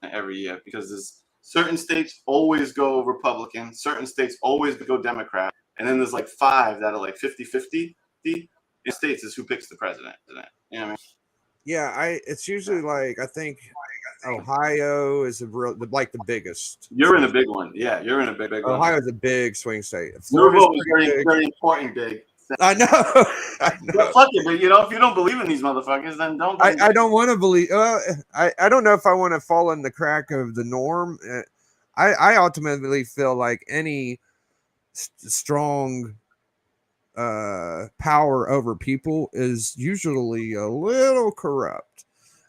every year, because there's certain states always go Republican, certain states always go Democrat, and then there's like five that are like 50-50. In states is who picks the president. You know what I mean? Yeah, it's usually like, I think Ohio is like the biggest. You're in a big one. Yeah, you're in a big one. Ohio's a big swing state. Your vote is very important, big. I know. But fuck it, but if you don't believe in these motherfuckers, then don't. I don't want to believe. I don't know if I want to fall in the crack of the norm. I ultimately feel like any strong power over people is usually a little corrupt,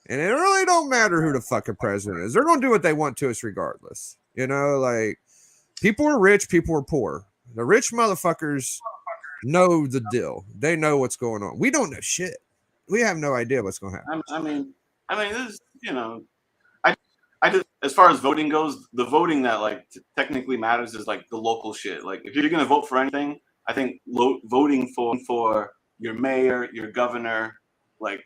and it really don't matter who the fucking president is. They're gonna do what they want to us regardless. You know, like, people are rich, people are poor. The rich motherfuckers know the deal. They know what's going on. We don't know shit. We have no idea what's going to happen. I mean, this is, I just, as far as voting goes, the voting that like technically matters is like the local shit. Like, if you're gonna vote for anything, I think voting for your mayor, your governor, like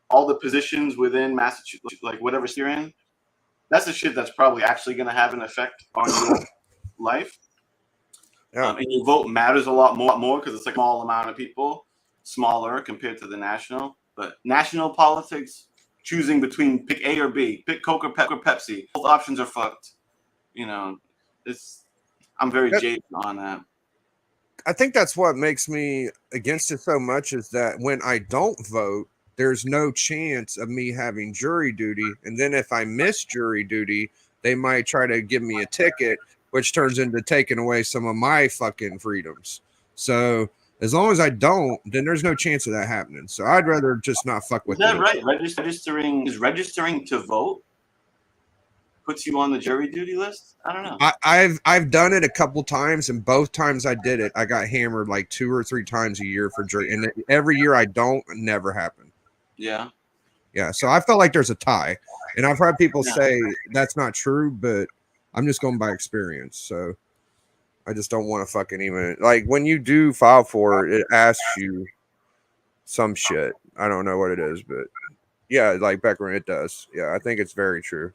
all the positions within Massachusetts, like whatever you're in, that's the shit that's probably actually gonna have an effect on your life. Yeah. And your vote matters a lot more because it's like a small amount of people, smaller compared to the national. But national politics, choosing between pick A or B, pick Coke or Pepsi, both options are fucked. You know, I'm very jaded on that. I think that's what makes me against it so much is that when I don't vote, there's no chance of me having jury duty. And then if I miss jury duty, they might try to give me a ticket, which turns into taking away some of my fucking freedoms. So as long as I don't, then there's no chance of that happening. So I'd rather just not fuck with Is that it. right? Registering to vote puts you on the jury duty list? I don't know. I've done it a couple times, and both times I did it, I got hammered like 2 or 3 times a year for jury. And every year I don't, it never happened. Yeah. Yeah. So I felt like there's a tie. And I've heard people say that's not true, but I'm just going by experience. So I just don't want to fucking even like when you do file for it, it asks you some shit. I don't know what it is, but yeah, like Beckman, it does. Yeah, I think it's very true.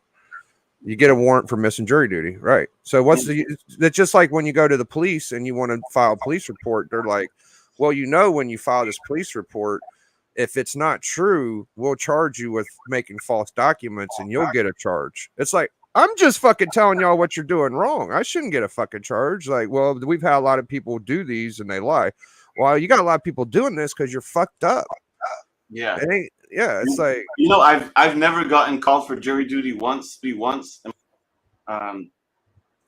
You get a warrant for missing jury duty, right? So that's just like when you go to the police and you want to file a police report, they're like, well, when you file this police report, if it's not true, we'll charge you with making false documents and you'll get a charge. It's like, I'm just fucking telling y'all what you're doing wrong. I shouldn't get a fucking charge. Like, well, we've had a lot of people do these and they lie. Well, you got a lot of people doing this because you're fucked up. Yeah. It's like, I've never gotten called for jury duty once.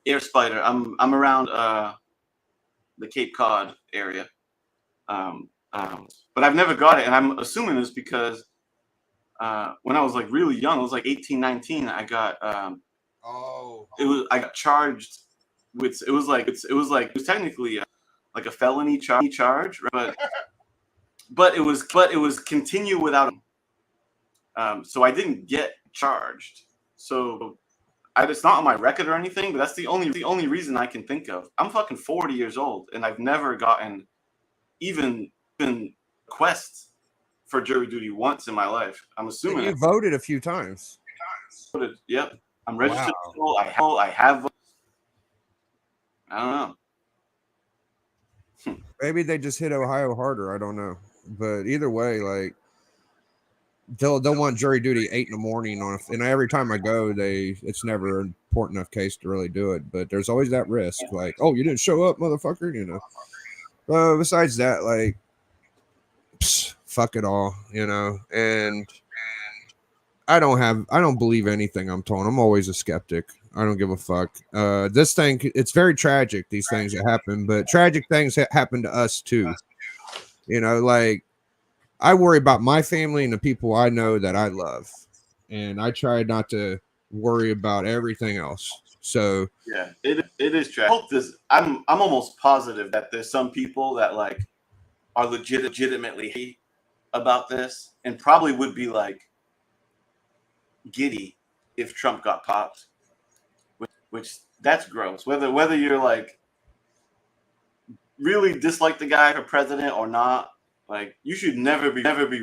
Air Spider. I'm around the Cape Cod area. But I've never got it, and I'm assuming it's because when I was like really young, I was like 18, 19, I got I got charged with it was technically like a felony charge, but it was continue without so I didn't get charged. So it's not on my record or anything, but that's the only reason I can think of. I'm fucking 40 years old and I've never gotten even requests for jury duty once in my life. I'm assuming you voted a few times. Yep. I'm registered. Wow. I have. I don't know. Maybe they just hit Ohio harder. I don't know. But either way, like they'll want jury duty 8 a.m. and every time I go, it's never an important enough case to really do it. But there's always that risk, like, oh, you didn't show up, motherfucker, besides that, like, fuck it all, and I don't believe anything I'm told. I'm always a skeptic. I don't give a fuck. This thing, it's very tragic, these things that happen, but tragic things happen to us too. Like I worry about my family and the people I know that I love, and I try not to worry about everything else. So yeah, it is tragic. I'm almost positive that there's some people that like are legitimately hate about this and probably would be like giddy if Trump got popped, which that's gross. Whether you're like really dislike the guy for president or not, like you should never be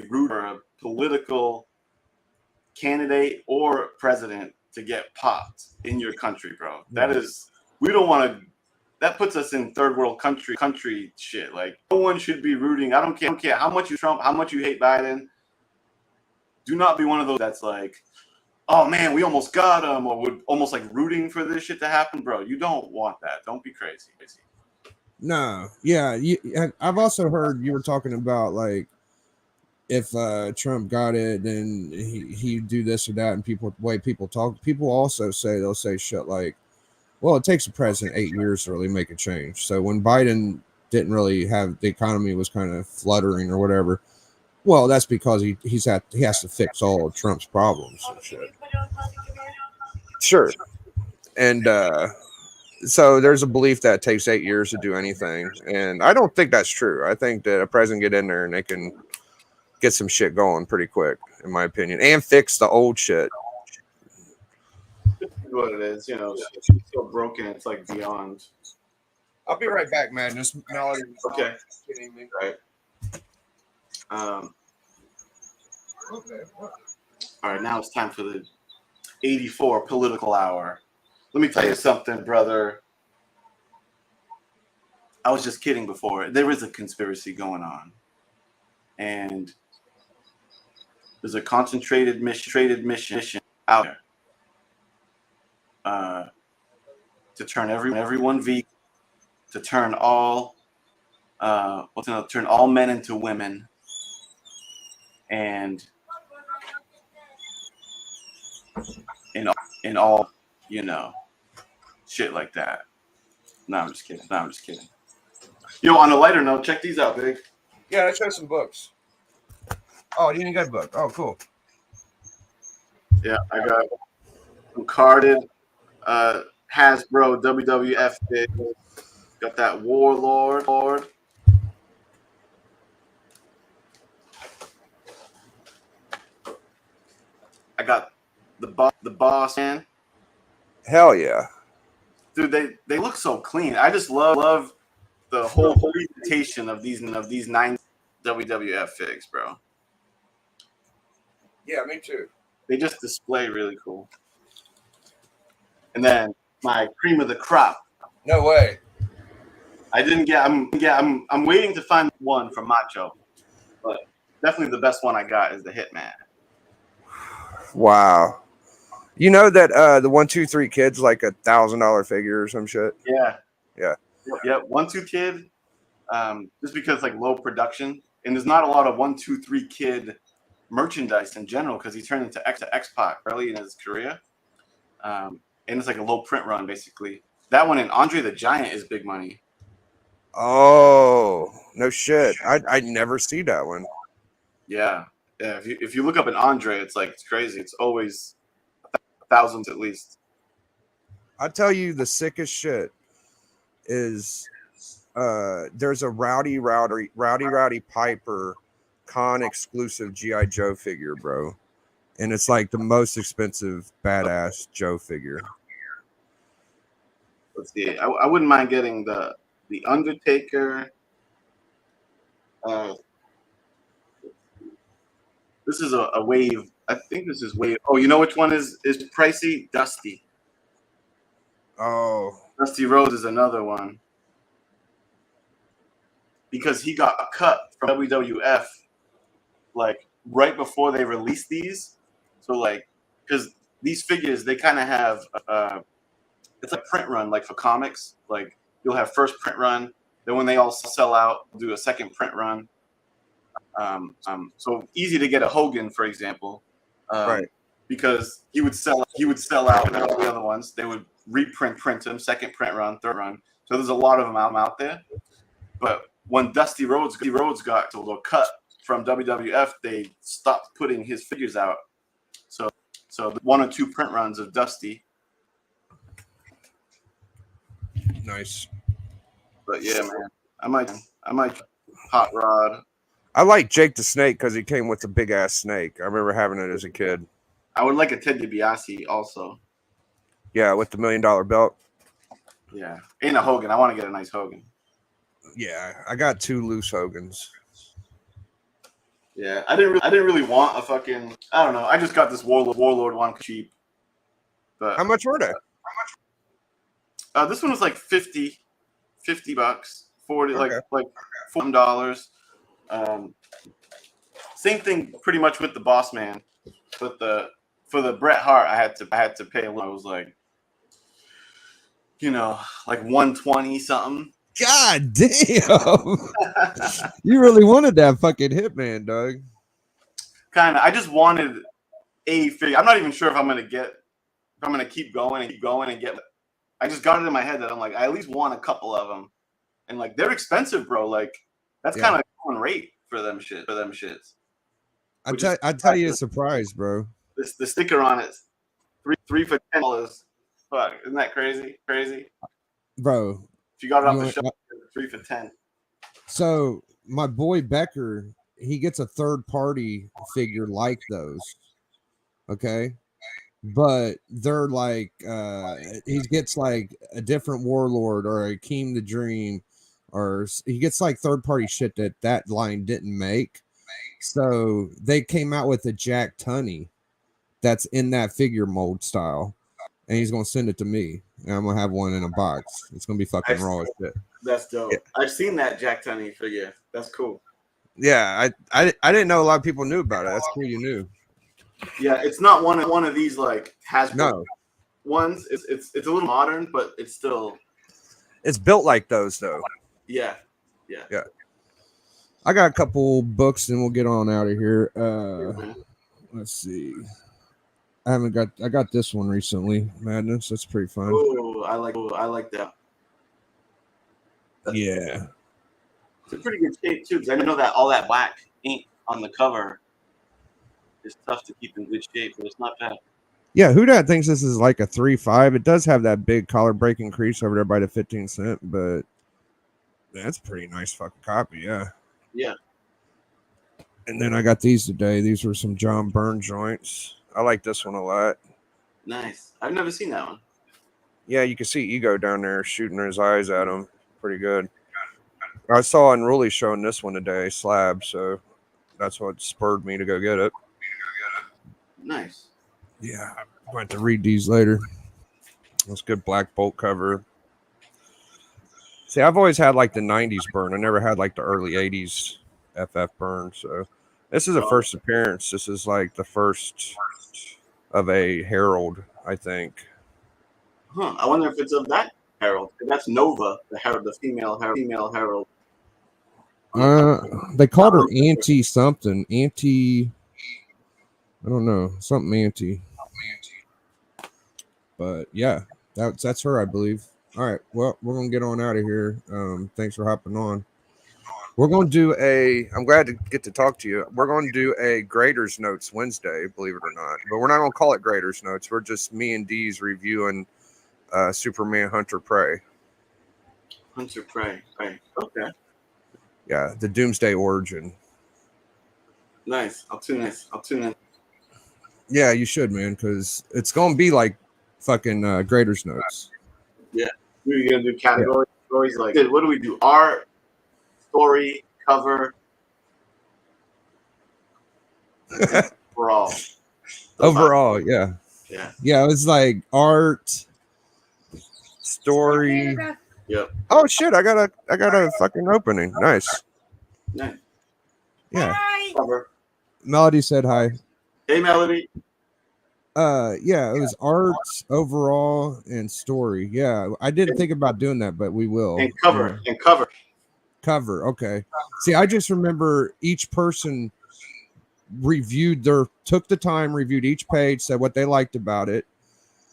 rooting for a political candidate or president to get popped in your country, bro. We don't want to. That puts us in third world country shit. Like no one should be rooting. I don't care how much you Trump, how much you hate Biden. Do not be one of those that's like, oh man, we almost got him, or would almost like rooting for this shit to happen, bro. You don't want that. Don't be crazy. No, yeah. I've also heard you were talking about like if Trump got it, then he do this or that, and people talk. People also they'll say shit like, well, it takes a president 8 years to really make a change. So when Biden didn't really have the economy was kind of fluttering or whatever, well, that's because he has to fix all of Trump's problems and shit. Sure. And so there's a belief that it takes 8 years to do anything. And I don't think that's true. I think that a president get in there and they can get some shit going pretty quick, in my opinion, and fix the old shit. What it is, she's so broken, it's like beyond. I'll be right back, man. This melody. Okay. Right. Okay. All right, now it's time for the 84 political hour. Let me tell you something, brother. I was just kidding before. There is a conspiracy going on, and there's a concentrated mission out there to turn everyone vegan, to turn all turn all men into women, and in all, you know, shit like that. No, I'm just kidding. Yo, on a lighter note, check these out, Big. Yeah, let's show some books. Oh, you got a book. Oh, cool. Yeah, I got some carded Hasbro WWF fig. Got that Warlord. I got the boss man. Hell yeah. Dude, they look so clean. I just love the whole presentation of these 9 WWF figs, bro. Yeah, me too. They just display really cool. And then my cream of the crop. No way. I didn't get. I'm waiting to find one from Macho, but definitely the best one I got is the Hitman. Wow. You know that the 1, 2, 3 Kid's like $1,000 figure or some shit. Yeah. Yeah. Yep. 1, 2 Kid. Just because like low production, and there's not a lot of 1, 2, 3 Kid merchandise in general because he turned into X-Pac early in his career, and it's like a low print run basically. That one and Andre the Giant is big money. Oh no shit! I never see that one. Yeah. If you look up an Andre, it's crazy. It's always thousands at least. I tell you, the sickest shit is there's a Rowdy Piper con exclusive G.I. Joe figure, bro, and it's like the most expensive badass Joe figure. Let's see. I wouldn't mind getting the Undertaker. This is a wave. I think this is wave. Oh, you know which one is pricey? Dusty. Oh, Dusty Rhodes is another one because he got cut from WWF like right before they released these. So like, because these figures they kind of have it's a print run like for comics. Like you'll have first print run, then when they all sell out, do a second print run. So easy to get a Hogan, for example, right? Because he would sell out and all the other ones. They would print them, second print run, third run. So there's a lot of them out there. But when Dusty Rhodes got to a cut from WWF, they stopped putting his figures out. So the 1 or 2 print runs of Dusty. Nice. But yeah, man, I might Hot Rod. I like Jake the Snake because he came with a big ass snake. I remember having it as a kid. I would like a Ted DiBiase also. Yeah, with the $1 million belt. Yeah, ain't a Hogan. I want to get a nice Hogan. Yeah, I got 2 loose Hogans. Yeah, I didn't really want a fucking. I don't know. I just got this Warlord one cheap. But how much were they? This one was like $50, $40, Okay. like $40. Same thing, pretty much with the Boss Man, but for the Bret Hart, I had to pay a little. I was like, like $120 something. God damn! You really wanted that fucking Hitman, dog. Kind of. I just wanted a figure. I'm not even sure if I'm gonna keep going and get. I just got it in my head that I'm like, I at least want a couple of them, and like they're expensive, bro. Like that's kind of going rate for them shits. I tell you a surprise, bro. The sticker on it, three for $10. Fuck, isn't that crazy? Bro, if you got it off the shelf, 3 for $10. So my boy Becker, he gets a third party figure like those. Okay. But they're like he gets like a different Warlord or a Akeem the Dream, or he gets like third party shit that line didn't make. So they came out with a Jack Tunney that's in that figure mold style, and he's gonna send it to me, and I'm gonna have one in a box. It's gonna be fucking raw as shit. That's dope. Yeah. I've seen that Jack Tunney figure. That's cool. Yeah, I didn't know a lot of people knew about it. That's cool you knew. Yeah, it's not one of these like Hasbro No, ones. It's a little modern, but it's still it's built like those though. yeah. I got a couple books, and we'll get on out of here. Mhm. Let's see. I got this one recently, Madness. That's pretty fun. Oh, I like that. Yeah. It's in pretty good shape too, because I know that all that black ink on the cover is tough to keep in good shape, but it's not bad. Yeah, who that thinks this is like a 3.5? It does have that big collar breaking crease over there by the 15 cent, but that's a pretty nice fucking copy, yeah. Yeah. And then I got these today. These were some John Byrne joints. I like this one a lot. Nice. I've never seen that one. Yeah, you can see Ego down there shooting his eyes at him. Pretty good. I saw Unruly showing this one today, Slab, so that's what spurred me to go get it. Nice. Yeah, I'm going to read these later. That's good Black Bolt cover. See, I've always had like the 90s Burn. I never had like the early 80s FF Burn, so this is a first appearance. This is like the first of a Herald, I think. Huh. I wonder if it's of that Herald. That's Nova, the Herald, the female Herald. They called her Auntie something. Auntie, I don't know, something Auntie. But yeah, that's her, I believe. All right, well, we're gonna get on out of here. Thanks for hopping on. We're gonna do I'm glad to get to talk to you. We're gonna do a Graders Notes Wednesday, believe it or not. But we're not gonna call it Graders Notes. We're just me and D's reviewing Superman Hunter Prey. Hunter Prey. Right. Okay. Yeah, the Doomsday Origin. Nice. I'll tune in. Yeah, you should, man, because it's gonna be like fucking Graders Notes. Yeah. We're gonna do categories like what do we do? Art, story, cover, overall. Overall, yeah. Yeah. Yeah, it was like art, story. Yep. Oh shit! I got a fucking opening. Nice. Nice. Yeah. Cover. Melody said hi. Hey, Melody. Yeah, it was art, overall, and story. Yeah, I didn't think about doing that, but we will. And cover. Yeah. And cover. Cover. Okay. See, I just remember each person took the time, reviewed each page, said what they liked about it,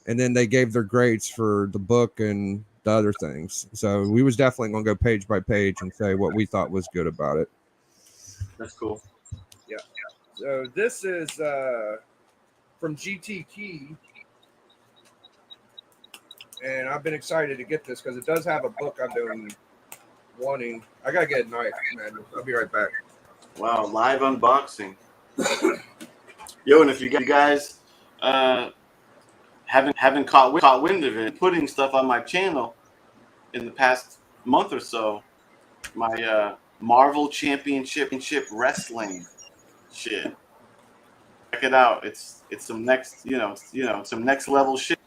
and then they gave their grades for the book and the other things. So we was definitely gonna go page by page and say what we thought was good about it. That's cool. Yeah. So this is from GT Key, and I've been excited to get this because it does have a book I've been wanting. I gotta get a knife, man. I'll be right back. Wow, live unboxing. Yo, and if you guys haven't caught wind of it, putting stuff on my channel in the past month or so, my Marvel Championship Wrestling shit. Check it out. It's some next some next level shit.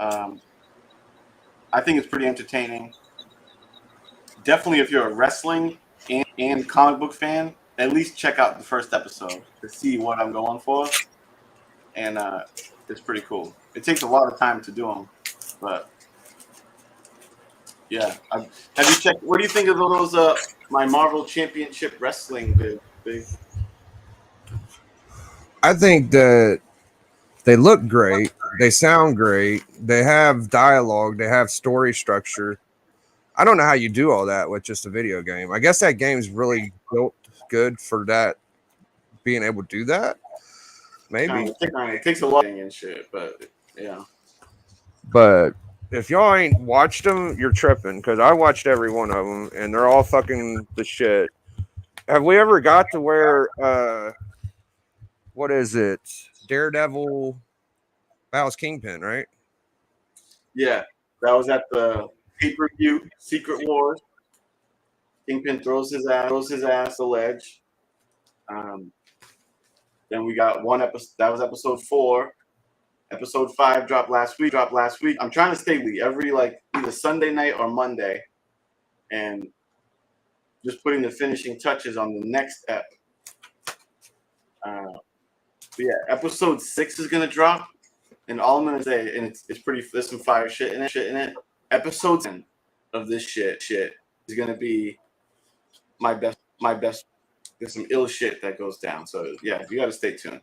I think it's pretty entertaining. Definitely, if you're a wrestling and comic book fan, at least check out the first episode to see what I'm going for. And it's pretty cool. It takes a lot of time to do them, but yeah. Have you checked? What do you think of those? My Marvel Championship Wrestling big? I think that they look great. They sound great. They have dialogue. They have story structure. I don't know how you do all that with just a video game. I guess that game's really built good for that, being able to do that. Maybe. It takes a lot and shit, but yeah. But if y'all ain't watched them, you're tripping, because I watched every one of them, and they're all fucking the shit. Have we ever got to where, what is it? Daredevil battles Kingpin, right? Yeah, that was at the pay-per-view Secret Wars. Kingpin throws his ass the ledge. Then we got one episode. That was episode 4. Episode 5 dropped last week. I'm trying to stay weekly every like either Sunday night or Monday, and just putting the finishing touches on the next ep. But yeah, episode 6 is gonna drop, and all I'm gonna say, and it's pretty. There's some fire shit in it. Episode 10 of this shit is gonna be my best. There's some ill shit that goes down. So yeah, you gotta stay tuned.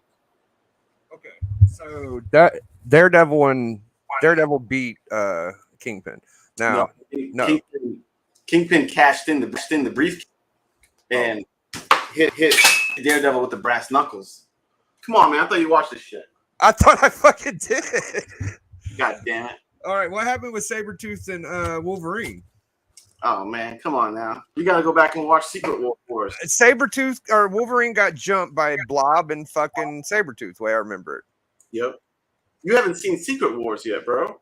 Okay, so that Daredevil beat Kingpin. Now, no. Kingpin cashed in the briefcase and hit Daredevil with the brass knuckles. Come on, man! I thought you watched this shit. I thought I fucking did. God damn it! All right, what happened with Sabretooth and Wolverine? Oh man, come on now! You gotta go back and watch Secret Wars. Sabretooth or Wolverine got jumped by Blob and fucking Sabretooth, the way I remember it. Yep. You haven't seen Secret Wars yet, bro.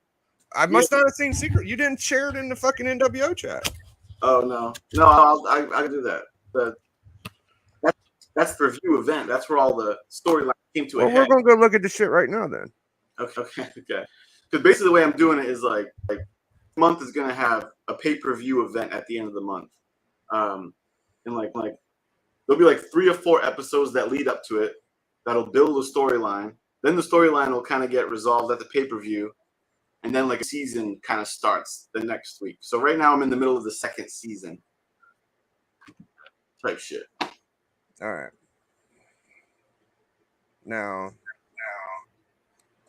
I must not have seen Secret. You didn't share it in the fucking NWO chat. Oh no, I do that. That's the review event. That's where all the storyline came to a head. We're gonna go look at the shit right now then. Okay. Because basically the way I'm doing it is like month is gonna have a pay-per-view event at the end of the month, and like there'll be like 3 or 4 episodes that lead up to it that'll build a storyline. Then the storyline will kind of get resolved at the pay-per-view, and then like a season kind of starts the next week. So right now I'm in the middle of the 2nd season type shit. All right. Now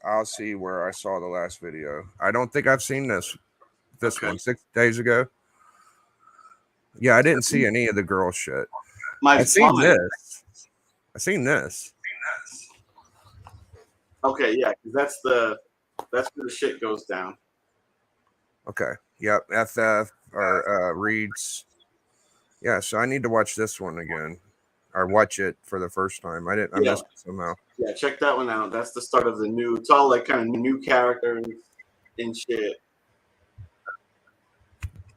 I'll see where I saw the last video. I don't think I've seen this Okay. one 6 days ago. Yeah, I didn't see any of the girl shit. I've seen this. Okay, yeah, because that's where the shit goes down. Okay. Yep. FF or Reed's. Yeah, so I need to watch this one again. Or watch it for the first time. I missed it somehow. Yeah, check that one out. That's the start of the new. It's all like kind of new characters and shit.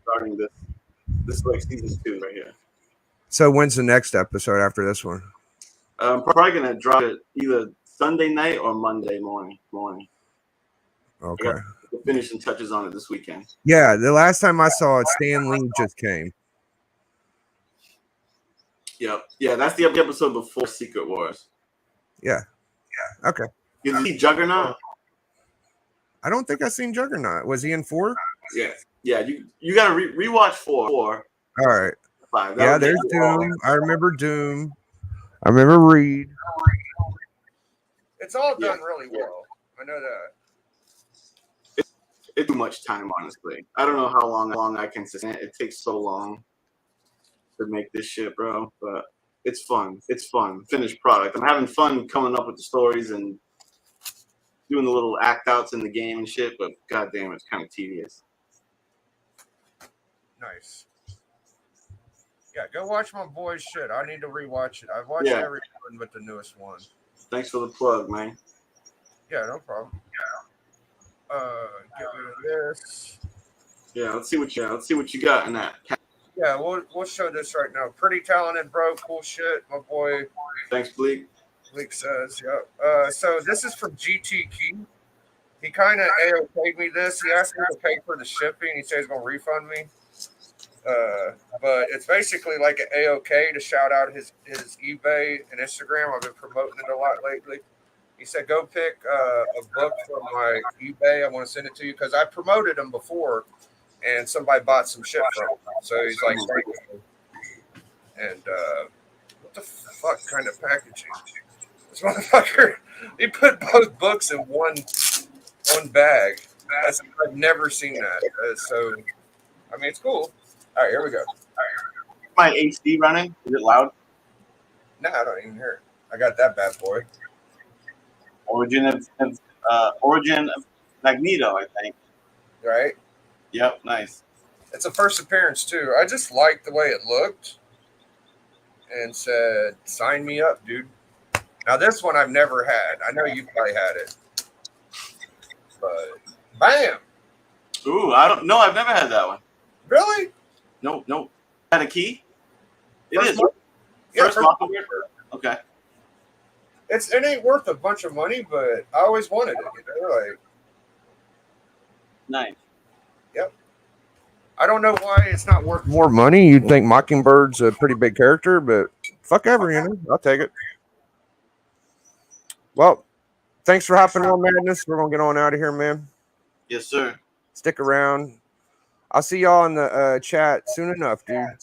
Starting this is like season 2 right here. So when's the next episode after this one? I'm probably gonna drop it either Sunday night or Monday morning. Okay. The finishing touches on it this weekend. Yeah, the last time I saw it, Stan Lee just came. Yep. Yeah, that's the episode before Secret Wars. Yeah. Okay. You see Juggernaut? I don't think I've seen Juggernaut. Was he in 4? Yeah. Yeah, you gotta rewatch 4. All right. 5. Yeah, there's Doom. I remember Doom. I remember Reed. It's all done really well. I know that. It's too much time, honestly. I don't know how long I can sustain it. It takes so long to make this shit, bro. But it's fun. It's fun. Finished product. I'm having fun coming up with the stories and doing the little act outs in the game and shit. But goddamn, it's kind of tedious. Nice. Yeah, go watch my boy's shit. I need to rewatch it. I've watched every one but the newest one. Thanks for the plug, man. Yeah, no problem. Get rid of this. Yeah, let's see what you got in that. Yeah, we'll show this right now. Pretty talented, bro. Cool shit, my boy. Thanks, Bleak. Bleak says, yeah. So this is from GT Key. He kind of AOK'd me this. He asked me to pay for the shipping. He said he's going to refund me. But it's basically like an AOK to shout out his eBay and Instagram. I've been promoting it a lot lately. He said, go pick a book from my eBay. I want to send it to you because I promoted them before and somebody bought some shit from him. So he's like, and what the fuck kind of packaging? This motherfucker, he put both books in one bag. I've never seen that. So, I mean, it's cool. All right, here we go. My HD running? Is it loud? No, I don't even hear it. I got that bad boy. Origin of Magneto, I think. Right? Yep, nice. It's a first appearance, too. I just liked the way it looked and said, sign me up, dude. Now, this one I've never had. I know you probably had it. But, bam! Ooh, I've never had that one. Really? Nope. Had a key? It First is. month? Yeah, First Mockingbird? Okay. it ain't worth a bunch of money, but I always wanted it. You know, like Nice. I don't know why it's not worth more money. You'd think Mockingbird's a pretty big character, but fuck ever, you know. I'll take it. Well, thanks for hopping on, Madness. We're gonna get on out of here, man. Yes, sir. Stick around. I'll see y'all in the chat soon enough, dude.